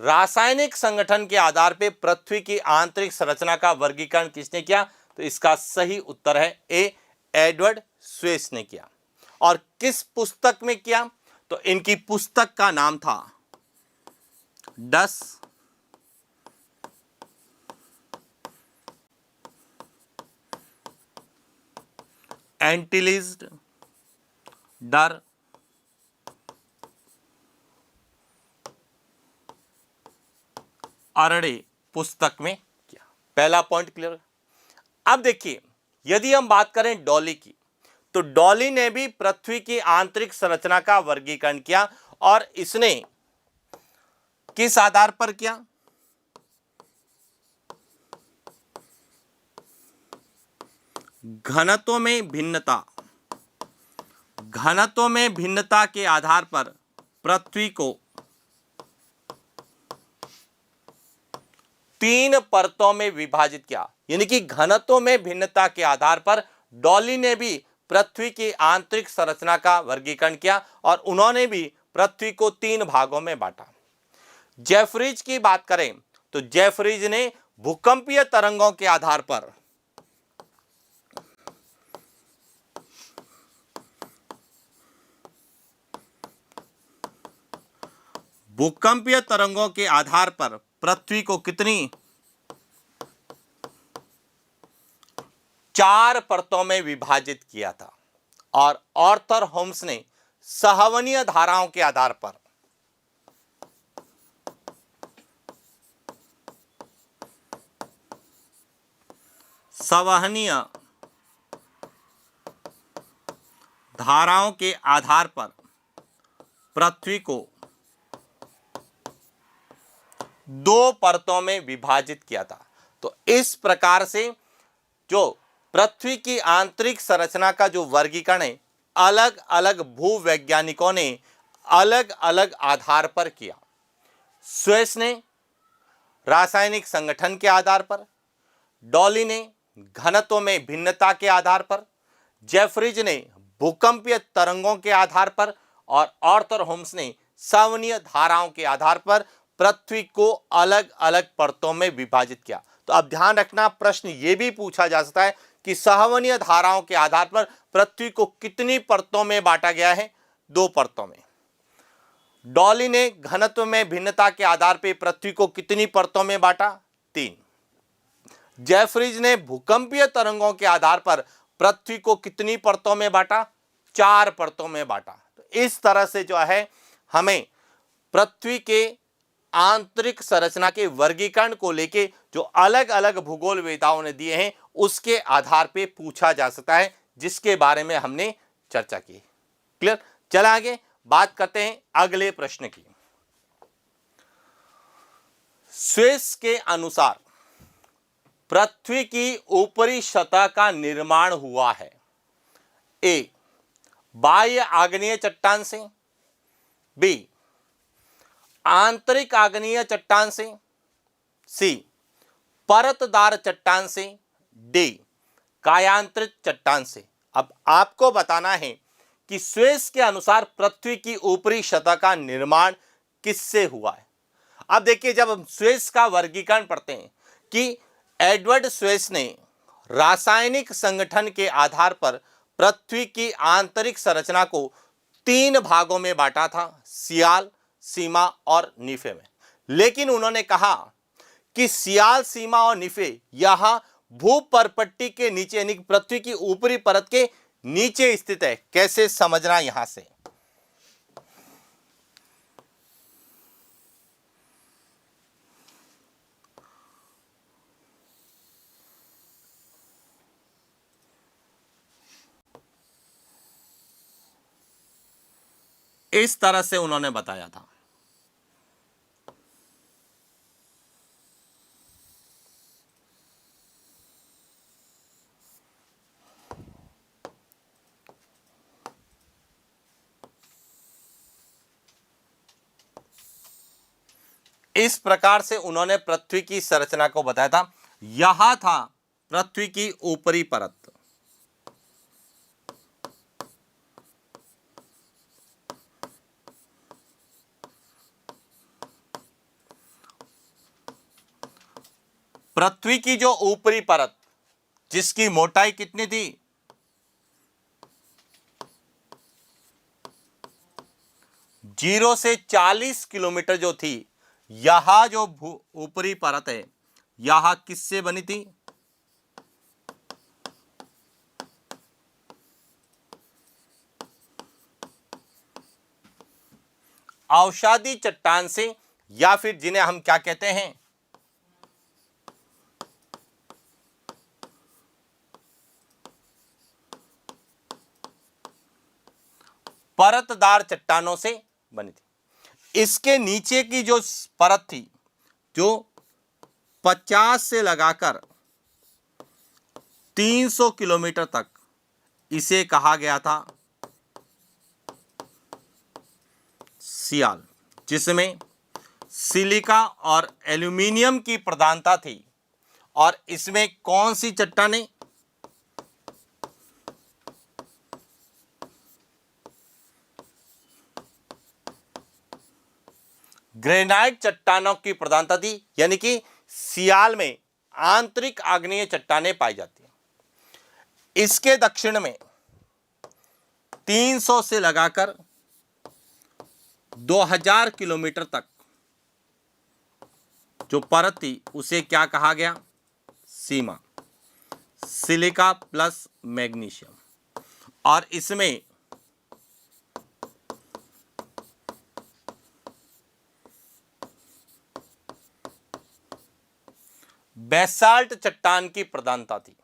रासायनिक संगठन के आधार पर पृथ्वी की आंतरिक संरचना का वर्गीकरण किसने किया? तो इसका सही उत्तर है ए, एडवर्ड स्वेस ने किया। और किस पुस्तक में किया? तो इनकी पुस्तक का नाम था 10 एंटिलीज डर अरडे पुस्तक में किया। पहला पॉइंट क्लियर। अब देखिए, यदि हम बात करें डॉली की, तो डॉली ने भी पृथ्वी की आंतरिक संरचना का वर्गीकरण किया। और इसने किस आधार पर किया? घनत्व में भिन्नता के आधार पर पृथ्वी को 3 परतों में विभाजित किया। यानी कि घनत्व में भिन्नता के आधार पर डॉली ने भी पृथ्वी की आंतरिक संरचना का वर्गीकरण किया। और उन्होंने भी पृथ्वी को 3 भागों में बांटा। जेफरीज की बात करें तो जेफरीज ने भूकंपीय तरंगों के आधार पर पृथ्वी को कितनी 4 परतों में विभाजित किया था। और आर्थर होम्स ने सहवनीय धाराओं के आधार पर पृथ्वी को 2 परतों में विभाजित किया था। तो इस प्रकार से जो पृथ्वी की आंतरिक संरचना का जो वर्गीकरण है, अलग अलग भूवैज्ञानिकों ने अलग अलग आधार पर किया। स्वेस ने रासायनिक संगठन के आधार पर, डॉली ने घनत्व में भिन्नता के आधार पर, जेफरीज ने भूकंपीय तरंगों के आधार पर, और आर्थर होम्स ने सहवनीय धाराओं के आधार पर पृथ्वी को अलग अलग परतों में विभाजित किया। तो अब ध्यान रखना, प्रश्न यह भी पूछा जा सकता है कि सहवनीय धाराओं के आधार पर पृथ्वी को कितनी परतों में बांटा गया है? 2 परतों में। डॉली ने घनत्व में भिन्नता के आधार पर पृथ्वी को कितनी परतों में बांटा? 3। जेफरीज ने भूकंपीय तरंगों के आधार पर पृथ्वी को कितनी परतों में बांटा? 4 परतों में बांटा। तो इस तरह से जो है हमें पृथ्वी के आंतरिक संरचना के वर्गीकरण को लेके जो अलग अलग भूगोलवेताओं ने दिए हैं उसके आधार पे पूछा जा सकता है, जिसके बारे में हमने चर्चा की। क्लियर? चला आगे बात करते हैं अगले प्रश्न की। स्वेस के अनुसार पृथ्वी की ऊपरी सतह का निर्माण हुआ है ए, बाह्य आग्नेय चट्टान से, बी, आंतरिक आग्नेय चट्टान से, सी, परतदार चट्टान से, डी, कायांतरित चट्टान से। अब आपको बताना है कि स्वेस के अनुसार पृथ्वी की ऊपरी सतह का निर्माण किससे हुआ है। अब देखिए, जब हम स्वेस का वर्गीकरण पढ़ते हैं कि एडवर्ड स्वेस ने रासायनिक संगठन के आधार पर पृथ्वी की आंतरिक संरचना को 3 भागों में बांटा था, सियाल, सीमा और निफे में। लेकिन उन्होंने कहा कि सियाल, सीमा और निफे यहां भूपर्पट्टी के नीचे यानी पृथ्वी की ऊपरी परत के नीचे स्थित है। कैसे समझना यहां से? इस तरह से उन्होंने बताया था। इस प्रकार से उन्होंने पृथ्वी की संरचना को बताया था। यहां था पृथ्वी की ऊपरी परत, पृथ्वी की जो ऊपरी परत जिसकी मोटाई कितनी थी? 0 से 40 किलोमीटर जो थी। यहां जो ऊपरी परत है यहां किससे बनी थी? अवसादी चट्टान से, या फिर जिन्हें हम क्या कहते हैं? परतदार चट्टानों से बनी थी। इसके नीचे की जो परत थी जो 50 से लगाकर 300 किलोमीटर तक, इसे कहा गया था सियाल, जिसमें सिलिका और एल्यूमिनियम की प्रधानता थी। और इसमें कौन सी चट्टानें? ग्रेनाइट चट्टानों की प्रधानता थी, यानी कि सियाल में आंतरिक आग्नेय चट्टानें पाई जाती हैं। इसके दक्षिण में 300 से लगाकर 2000 किलोमीटर तक जो परत थी उसे क्या कहा गया? सीमा, सिलिका प्लस मैग्नीशियम। और इसमें बेसाल्ट चट्टान की प्रधानता थी।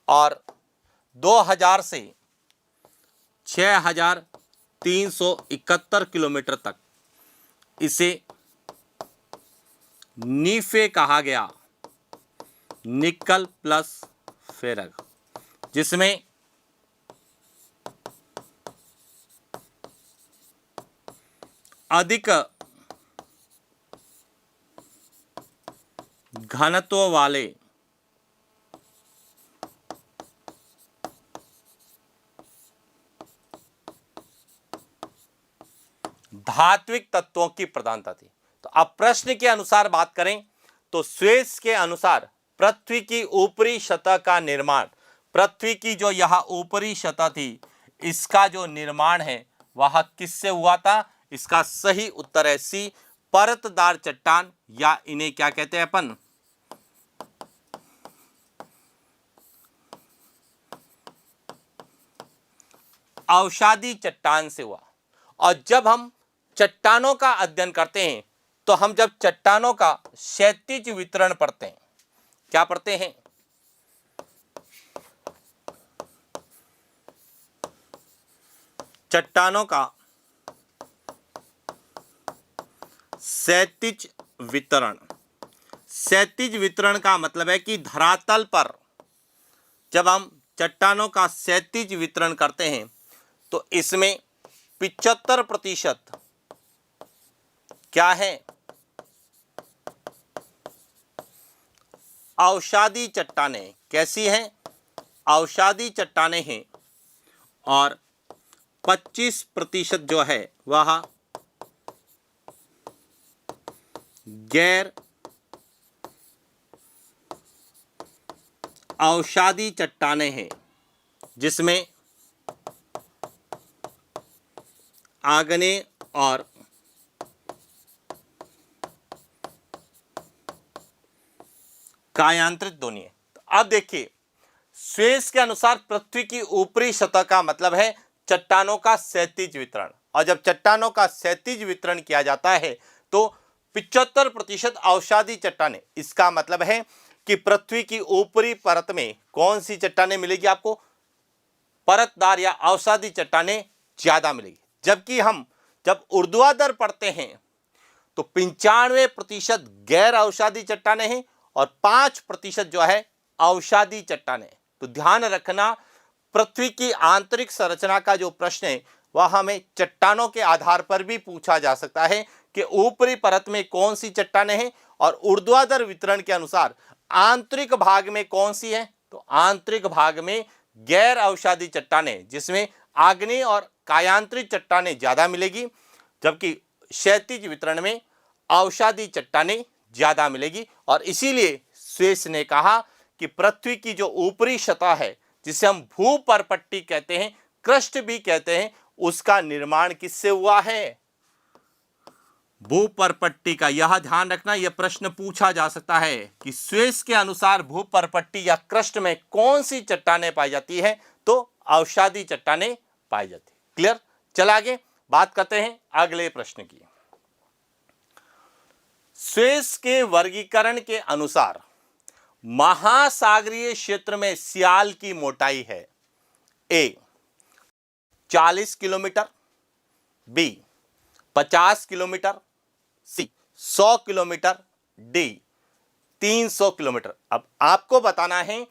और 2000 से 6371 किलोमीटर तक इसे नीफे कहा गया, निकल प्लस फेरग, जिसमें अधिक घनत्व वाले धात्विक तत्वों की प्रधानता थी। तो अब प्रश्न के अनुसार बात करें तो स्वेस के अनुसार पृथ्वी की ऊपरी सतह का निर्माण, पृथ्वी की जो यह ऊपरी सतह थी इसका जो निर्माण है वह किससे हुआ था? इसका सही उत्तर है सी, परतदार चट्टान, या इन्हें क्या कहते हैं अपन? अवसादी चट्टान से हुआ। और जब हम चट्टानों का अध्ययन करते हैं तो हम जब चट्टानों का क्षैतिज वितरण पढ़ते हैं, क्या पढ़ते हैं? चट्टानों का क्षैतिज वितरण। क्षैतिज वितरण का मतलब है कि धरातल पर जब हम चट्टानों का क्षैतिज वितरण करते हैं तो इसमें 75% क्या है? अवसादी चट्टानें। कैसी हैं? अवसादी चट्टानें हैं। और 25% जो है वह गैर अवसादी चट्टानें हैं, जिसमें आग्नेय और कायांतरित दोनों है। तो अब देखिए, स्वेस के अनुसार पृथ्वी की ऊपरी सतह का मतलब है चट्टानों का क्षैतिज वितरण। और जब चट्टानों का क्षैतिज वितरण किया जाता है तो 75% अवसादी चट्टानें। इसका मतलब है कि पृथ्वी की ऊपरी परत में कौन सी चट्टानें मिलेगी आपको? परतदार या अवसादी चट्टानें ज्यादा मिलेगी। जबकि हम जब ऊर्ध्वाधर पढ़ते हैं तो 95% गैर अवसादी चट्टानें हैं और 5% जो है अवसादी चट्टानें। तो ध्यान रखना, पृथ्वी की आंतरिक संरचना का जो प्रश्न है वह हमें चट्टानों के आधार पर भी पूछा जा सकता है कि ऊपरी परत में कौन सी चट्टानें हैं और ऊर्ध्वाधर वितरण के अनुसार आंतरिक भाग में कौन सी है। तो आंतरिक भाग में गैर अवसादी चट्टानें, जिसमें आग्नेय और कायांतरित चट्टानें ज्यादा मिलेगी, जबकि क्षैतिज वितरण में अवसादी चट्टानें ज्यादा मिलेगी। और इसीलिए स्वेस ने कहा कि पृथ्वी की जो ऊपरी सतह है, जिसे हम भूपर्पट्टी कहते हैं, क्रस्ट भी कहते हैं, उसका निर्माण किससे हुआ है? भूपर्पट्टी का। यह ध्यान रखना, यह प्रश्न पूछा जा सकता है कि स्वेस के अनुसार भूपर्पट्टी या क्रस्ट में कौन सी चट्टानें पाई जाती है? तो अवसादी चट्टानें पाई जाती है। क्लियर? चल आगे बात करते हैं अगले प्रश्न की। स्वेस के वर्गीकरण के अनुसार महासागरीय क्षेत्र में सियाल की मोटाई है ए 40 किलोमीटर, बी 50 किलोमीटर, सी 100 किलोमीटर, डी 300 किलोमीटर। अब आपको बताना है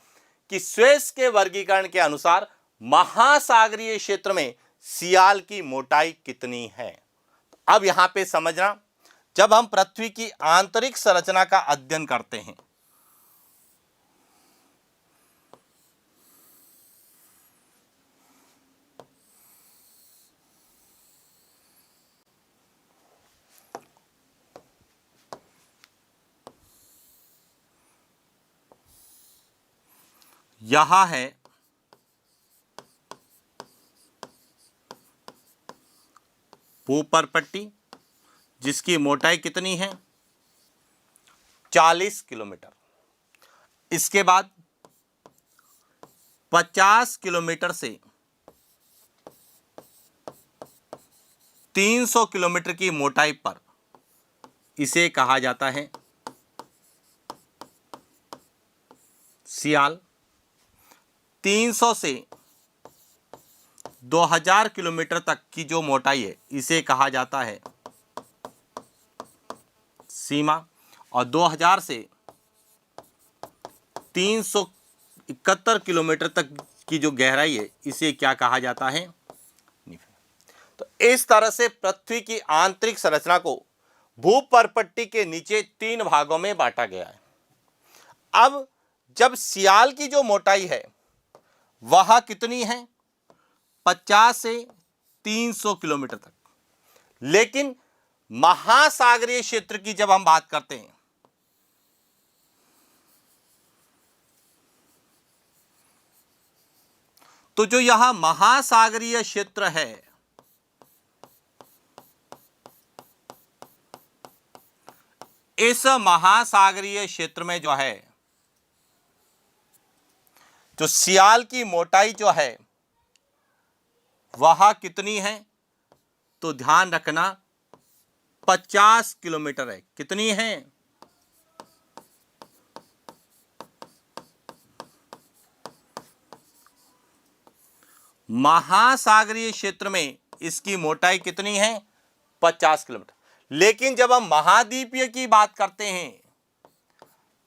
कि स्वेस के वर्गीकरण के अनुसार महासागरीय क्षेत्र में सियाल की मोटाई कितनी है। अब यहां पे समझना, जब हम पृथ्वी की आंतरिक संरचना का अध्ययन करते हैं यहां है भूपर्पट्टी, जिसकी मोटाई कितनी है? 40 किलोमीटर। इसके बाद 50 किलोमीटर से 300 किलोमीटर की मोटाई पर इसे कहा जाता है सियाल। 300 से 2000 किलोमीटर तक की जो मोटाई है इसे कहा जाता है सीमा। और 2000 से 371 किलोमीटर तक की जो गहराई है इसे क्या कहा जाता है? तो इस तरह से पृथ्वी की आंतरिक संरचना को भूपर्पट्टी के नीचे 3 भागों में बांटा गया है। अब जब सियाल की जो मोटाई है वह कितनी है? 50 से 300 किलोमीटर तक। लेकिन महासागरीय क्षेत्र की जब हम बात करते हैं तो जो यहां महासागरीय क्षेत्र है इस महासागरीय क्षेत्र में जो है जो सियाल की मोटाई जो है वह कितनी है? तो ध्यान रखना 50 किलोमीटर है। कितनी है? महासागरीय क्षेत्र में इसकी मोटाई कितनी है? 50 किलोमीटर। लेकिन जब हम महाद्वीपीय की बात करते हैं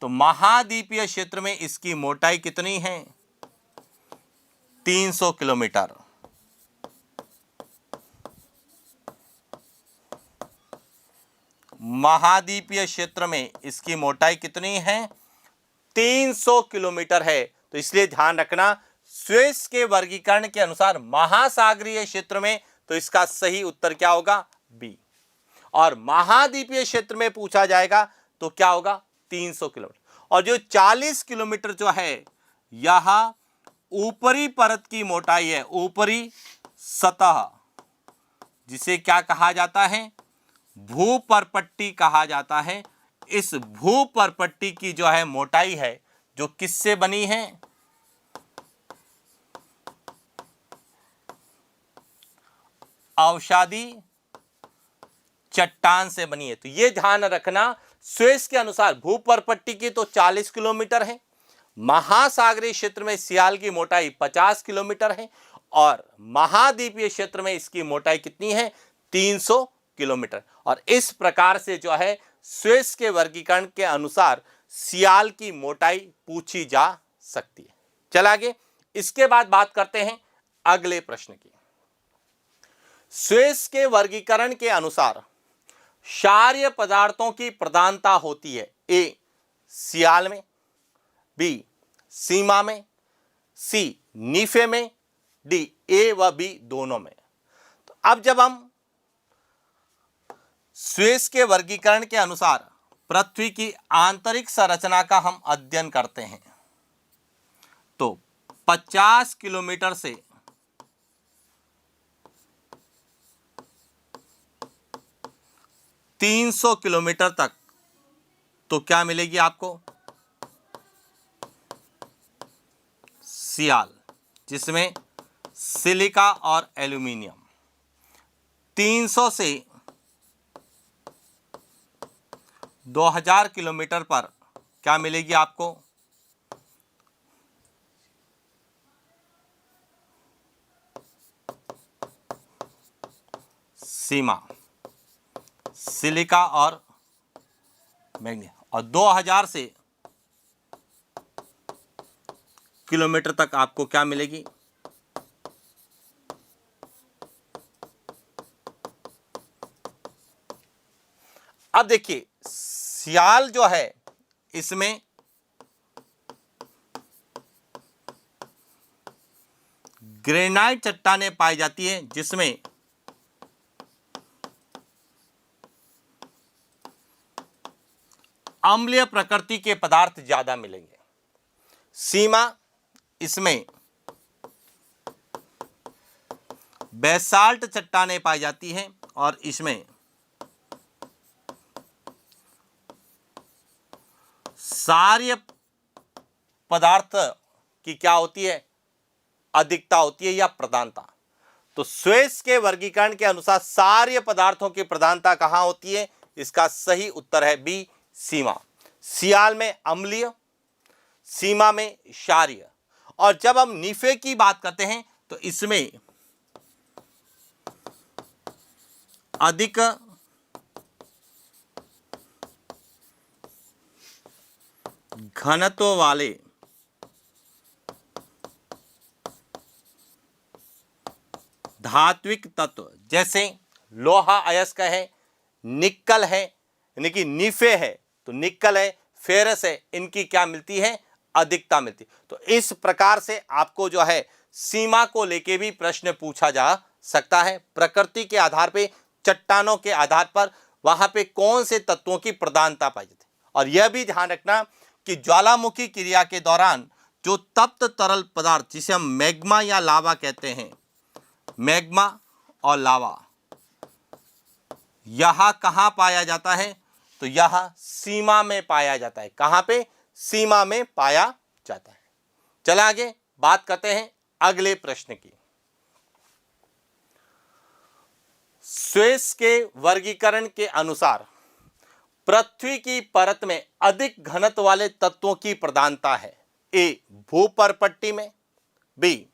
तो महाद्वीपीय क्षेत्र में इसकी मोटाई कितनी है? 300 किलोमीटर। महाद्वीपीय क्षेत्र में इसकी मोटाई कितनी है? 300 किलोमीटर है। तो इसलिए ध्यान रखना, स्विस के वर्गीकरण के अनुसार महासागरीय क्षेत्र में, तो इसका सही उत्तर क्या होगा? बी। और महाद्वीपीय क्षेत्र में पूछा जाएगा तो क्या होगा? 300 किलोमीटर। और जो 40 किलोमीटर जो है, यह ऊपरी परत की मोटाई है, ऊपरी सतह, जिसे क्या कहा जाता है? भूपरपट्टी कहा जाता है। इस भूपरपट्टी की जो है मोटाई है, जो किससे बनी है? अवसादी चट्टान से बनी है। तो ये ध्यान रखना, स्विस के अनुसार भूपरपट्टी की तो 40 किलोमीटर है, महासागरीय क्षेत्र में सियाल की मोटाई 50 किलोमीटर है, और महाद्वीपीय क्षेत्र में इसकी मोटाई कितनी है? 300 किलोमीटर। और इस प्रकार से जो है स्विस के वर्गीकरण के अनुसार सियाल की मोटाई पूछी जा सकती है। चल आगे, इसके बाद बात करते हैं अगले प्रश्न की। स्विस के वर्गीकरण के अनुसार क्षारीय पदार्थों की प्रधानता होती है ए सियाल में, बी सीमा में, सी नीफे में, डी ए व बी दोनों में। तो अब जब हम स्विस के वर्गीकरण के अनुसार पृथ्वी की आंतरिक संरचना का हम अध्ययन करते हैं, तो 50 किलोमीटर से 300 किलोमीटर तक तो क्या मिलेगी आपको? सियाल, जिसमें सिलिका और एल्यूमिनियम। 300 से 2000 किलोमीटर पर क्या मिलेगी आपको? सीमा, सिलिका और मैग्नीशियम। और 2000 से किलोमीटर तक आपको क्या मिलेगी? अब देखिए, सियाल जो है इसमें ग्रेनाइट चट्टानें पाई जाती हैं, जिसमें अम्लीय प्रकृति के पदार्थ ज्यादा मिलेंगे। सीमा, इसमें बेसाल्ट चट्टानें पाई जाती हैं, और इसमें सार्य पदार्थ की क्या होती है? अधिकता होती है या प्रधानता। तो स्विस के वर्गीकरण के अनुसार सार्य पदार्थों की प्रधानता कहां होती है? इसका सही उत्तर है बी सीमा। सियाल में अम्लीय, सीमा में क्षारीय। और जब हम नीफे की बात करते हैं तो इसमें अधिक घनत्व वाले धात्विक तत्व, जैसे लोहा अयस्क है, निक्कल है, यानी कि नीफे है तो निक्कल है, फेरस है, इनकी क्या मिलती है? अधिकता मिलती। तो इस प्रकार से आपको जो है सीमा को लेके भी प्रश्न पूछा जा सकता है। प्रकृति के आधार पे, चट्टानों के आधार पर वहां पे कौन से तत्वों की प्रधानता पाई जाती है। और यह भी ध्यान रखना कि ज्वालामुखी क्रिया के दौरान जो तप्त तरल पदार्थ, जिसे हम मैग्मा या लावा कहते हैं, मैग्मा और लावा, यह कहां पाया जाता है? तो यह सीमा में पाया जाता है। कहां पे? सीमा में पाया जाता है। चला आगे बात करते हैं अगले प्रश्न की। स्वेस के वर्गीकरण के अनुसार पृथ्वी की परत में अधिक घनत्व वाले तत्वों की प्रधानता है। ए भूपर्पट्टी में, बी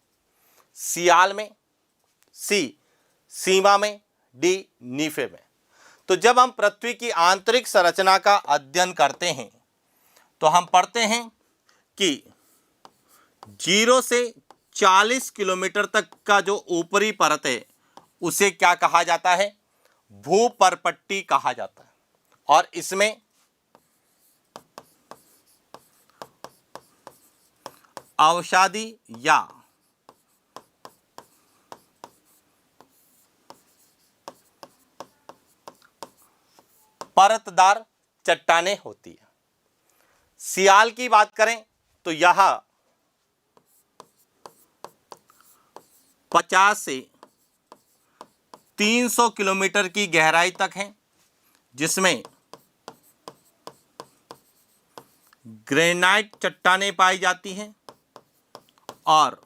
सियाल में, सी सीमा में, डी नीफे में। तो जब हम पृथ्वी की आंतरिक संरचना का अध्ययन करते हैं तो हम पढ़ते हैं कि 0 से 40 किलोमीटर तक का जो ऊपरी परत है उसे क्या कहा जाता है? भूपर्पट्टी कहा जाता है। और इसमें अवसादी या परतदार चट्टानें होती है। सियाल की बात करें तो यह 50 से 300 किलोमीटर की गहराई तक है, जिसमें ग्रेनाइट चट्टानें पाई जाती हैं और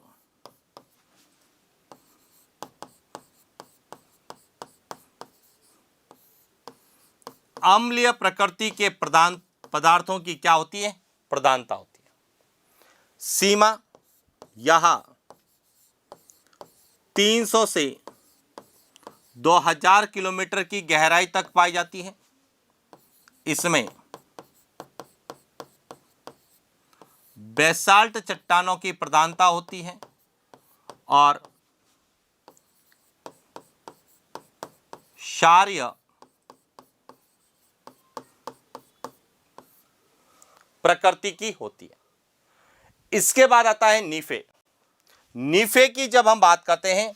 अम्लीय प्रकृति के प्रधान पदार्थों की क्या होती है? प्रधानता होती है। सीमा यह 300 से 2000 किलोमीटर की गहराई तक पाई जाती है। इसमें बेसाल्ट चट्टानों की प्रधानता होती है और क्षारीय प्रकृति की होती है। इसके बाद आता है नीफे। नीफे की जब हम बात करते हैं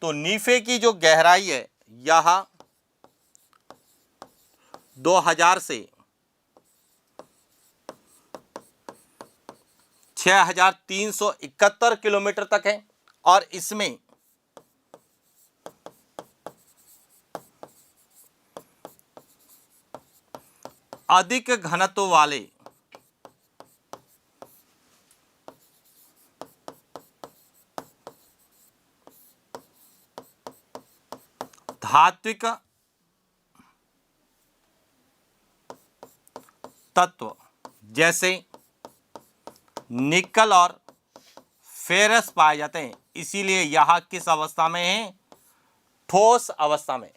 तो नीफे की जो गहराई है यह 2000 से 6371 किलोमीटर तक है और इसमें अधिक घनत्व वाले धात्विक तत्व जैसे निकल और फेरस पाए जाते हैं। इसीलिए यह किस अवस्था में है? ठोस अवस्था में।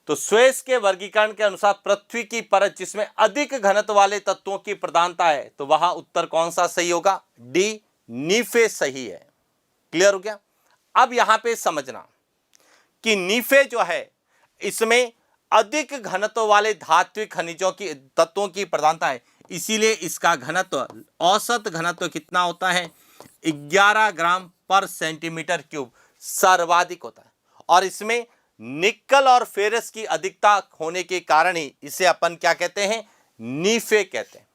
तो स्वेस के वर्गीकरण के अनुसार पृथ्वी की परत जिसमें अधिक घनत्व वाले तत्वों की प्रधानता है, तो वह उत्तर कौन सा सही होगा? डी नीफे सही है। क्लियर हो गया? अब यहां पे समझना कि नीफे जो है इसमें अधिक घनत्व वाले धात्विक खनिजों की तत्वों की प्रधानता है, इसीलिए इसका घनत्व, औसत घनत्व कितना होता है? 11 ग्राम पर सेंटीमीटर क्यूब सर्वाधिक होता है। और इसमें निकल और फेरस की अधिकता होने के कारण ही इसे अपन क्या कहते हैं? नीफे कहते हैं।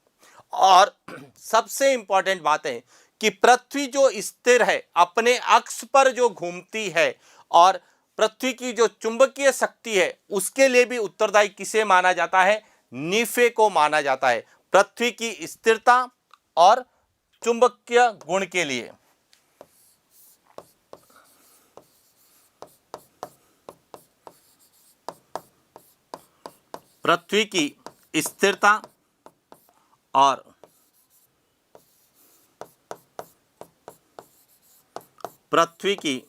और सबसे इंपॉर्टेंट बात है कि पृथ्वी जो स्थिर है, अपने अक्ष पर जो घूमती है और पृथ्वी की जो चुंबकीय शक्ति है उसके लिए भी उत्तरदायी किसे माना जाता है? नीफे को माना जाता है, पृथ्वी की स्थिरता और चुंबकीय गुण के लिए। पृथ्वी की स्थिरता और पृथ्वी की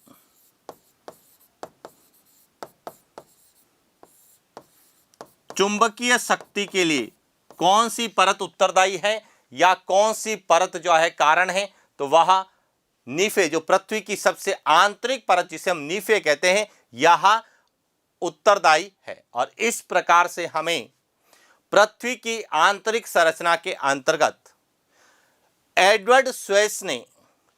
चुंबकीय शक्ति के लिए कौन सी परत उत्तरदायी है या कौन सी परत जो है कारण है? तो वह नीफे, जो पृथ्वी की सबसे आंतरिक परत जिसे हम नीफे कहते हैं, यह उत्तरदायी है। और इस प्रकार से हमें पृथ्वी की आंतरिक संरचना के अंतर्गत एडवर्ड स्वेस ने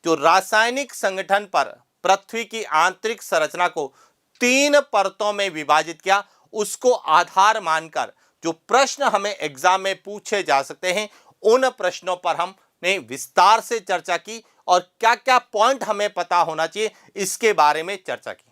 जो रासायनिक संगठन पर पृथ्वी की आंतरिक संरचना को 3 परतों में विभाजित किया, उसको आधार मानकर जो प्रश्न हमें एग्जाम में पूछे जा सकते हैं उन प्रश्नों पर हमने विस्तार से चर्चा की और क्या क्या पॉइंट हमें पता होना चाहिए इसके बारे में चर्चा की।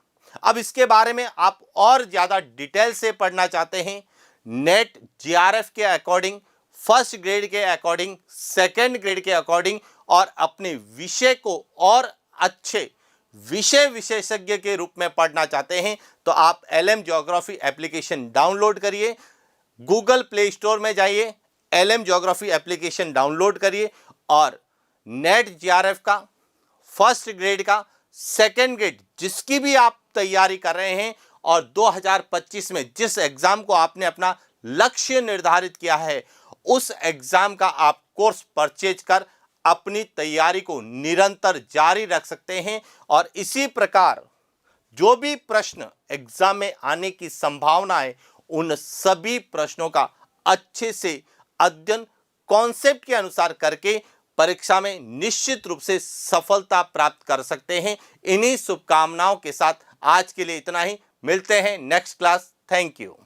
अब इसके बारे में आप और ज्यादा डिटेल से पढ़ना चाहते हैं, नेट जीआरएफ के अकॉर्डिंग, फर्स्ट ग्रेड के अकॉर्डिंग, सेकंड ग्रेड के अकॉर्डिंग और अपने विषय को और अच्छे विषय विशेषज्ञ के रूप में पढ़ना चाहते हैं तो आप एलएम ज्योग्राफी एप्लीकेशन डाउनलोड करिए। गूगल प्ले स्टोर में जाइए, एलएम ज्योग्राफी एप्लीकेशन डाउनलोड करिए और नेट जीआरएफ का, फर्स्ट ग्रेड का, सेकेंड ग्रेड जिसकी भी आप तैयारी कर रहे हैं और 2025 में जिस एग्जाम को आपने अपना लक्ष्य निर्धारित किया है उस एग्जाम का आप कोर्स परचेज कर अपनी तैयारी को निरंतर जारी रख सकते हैं। और इसी प्रकार जो भी प्रश्न एग्जाम में आने की संभावना है उन सभी प्रश्नों का अच्छे से अध्ययन कॉन्सेप्ट के अनुसार करके परीक्षा में निश्चित रूप से सफलता प्राप्त कर सकते हैं। इन्हीं शुभकामनाओं के साथ आज के लिए इतना ही। मिलते हैं नेक्स्ट क्लास। Thank you.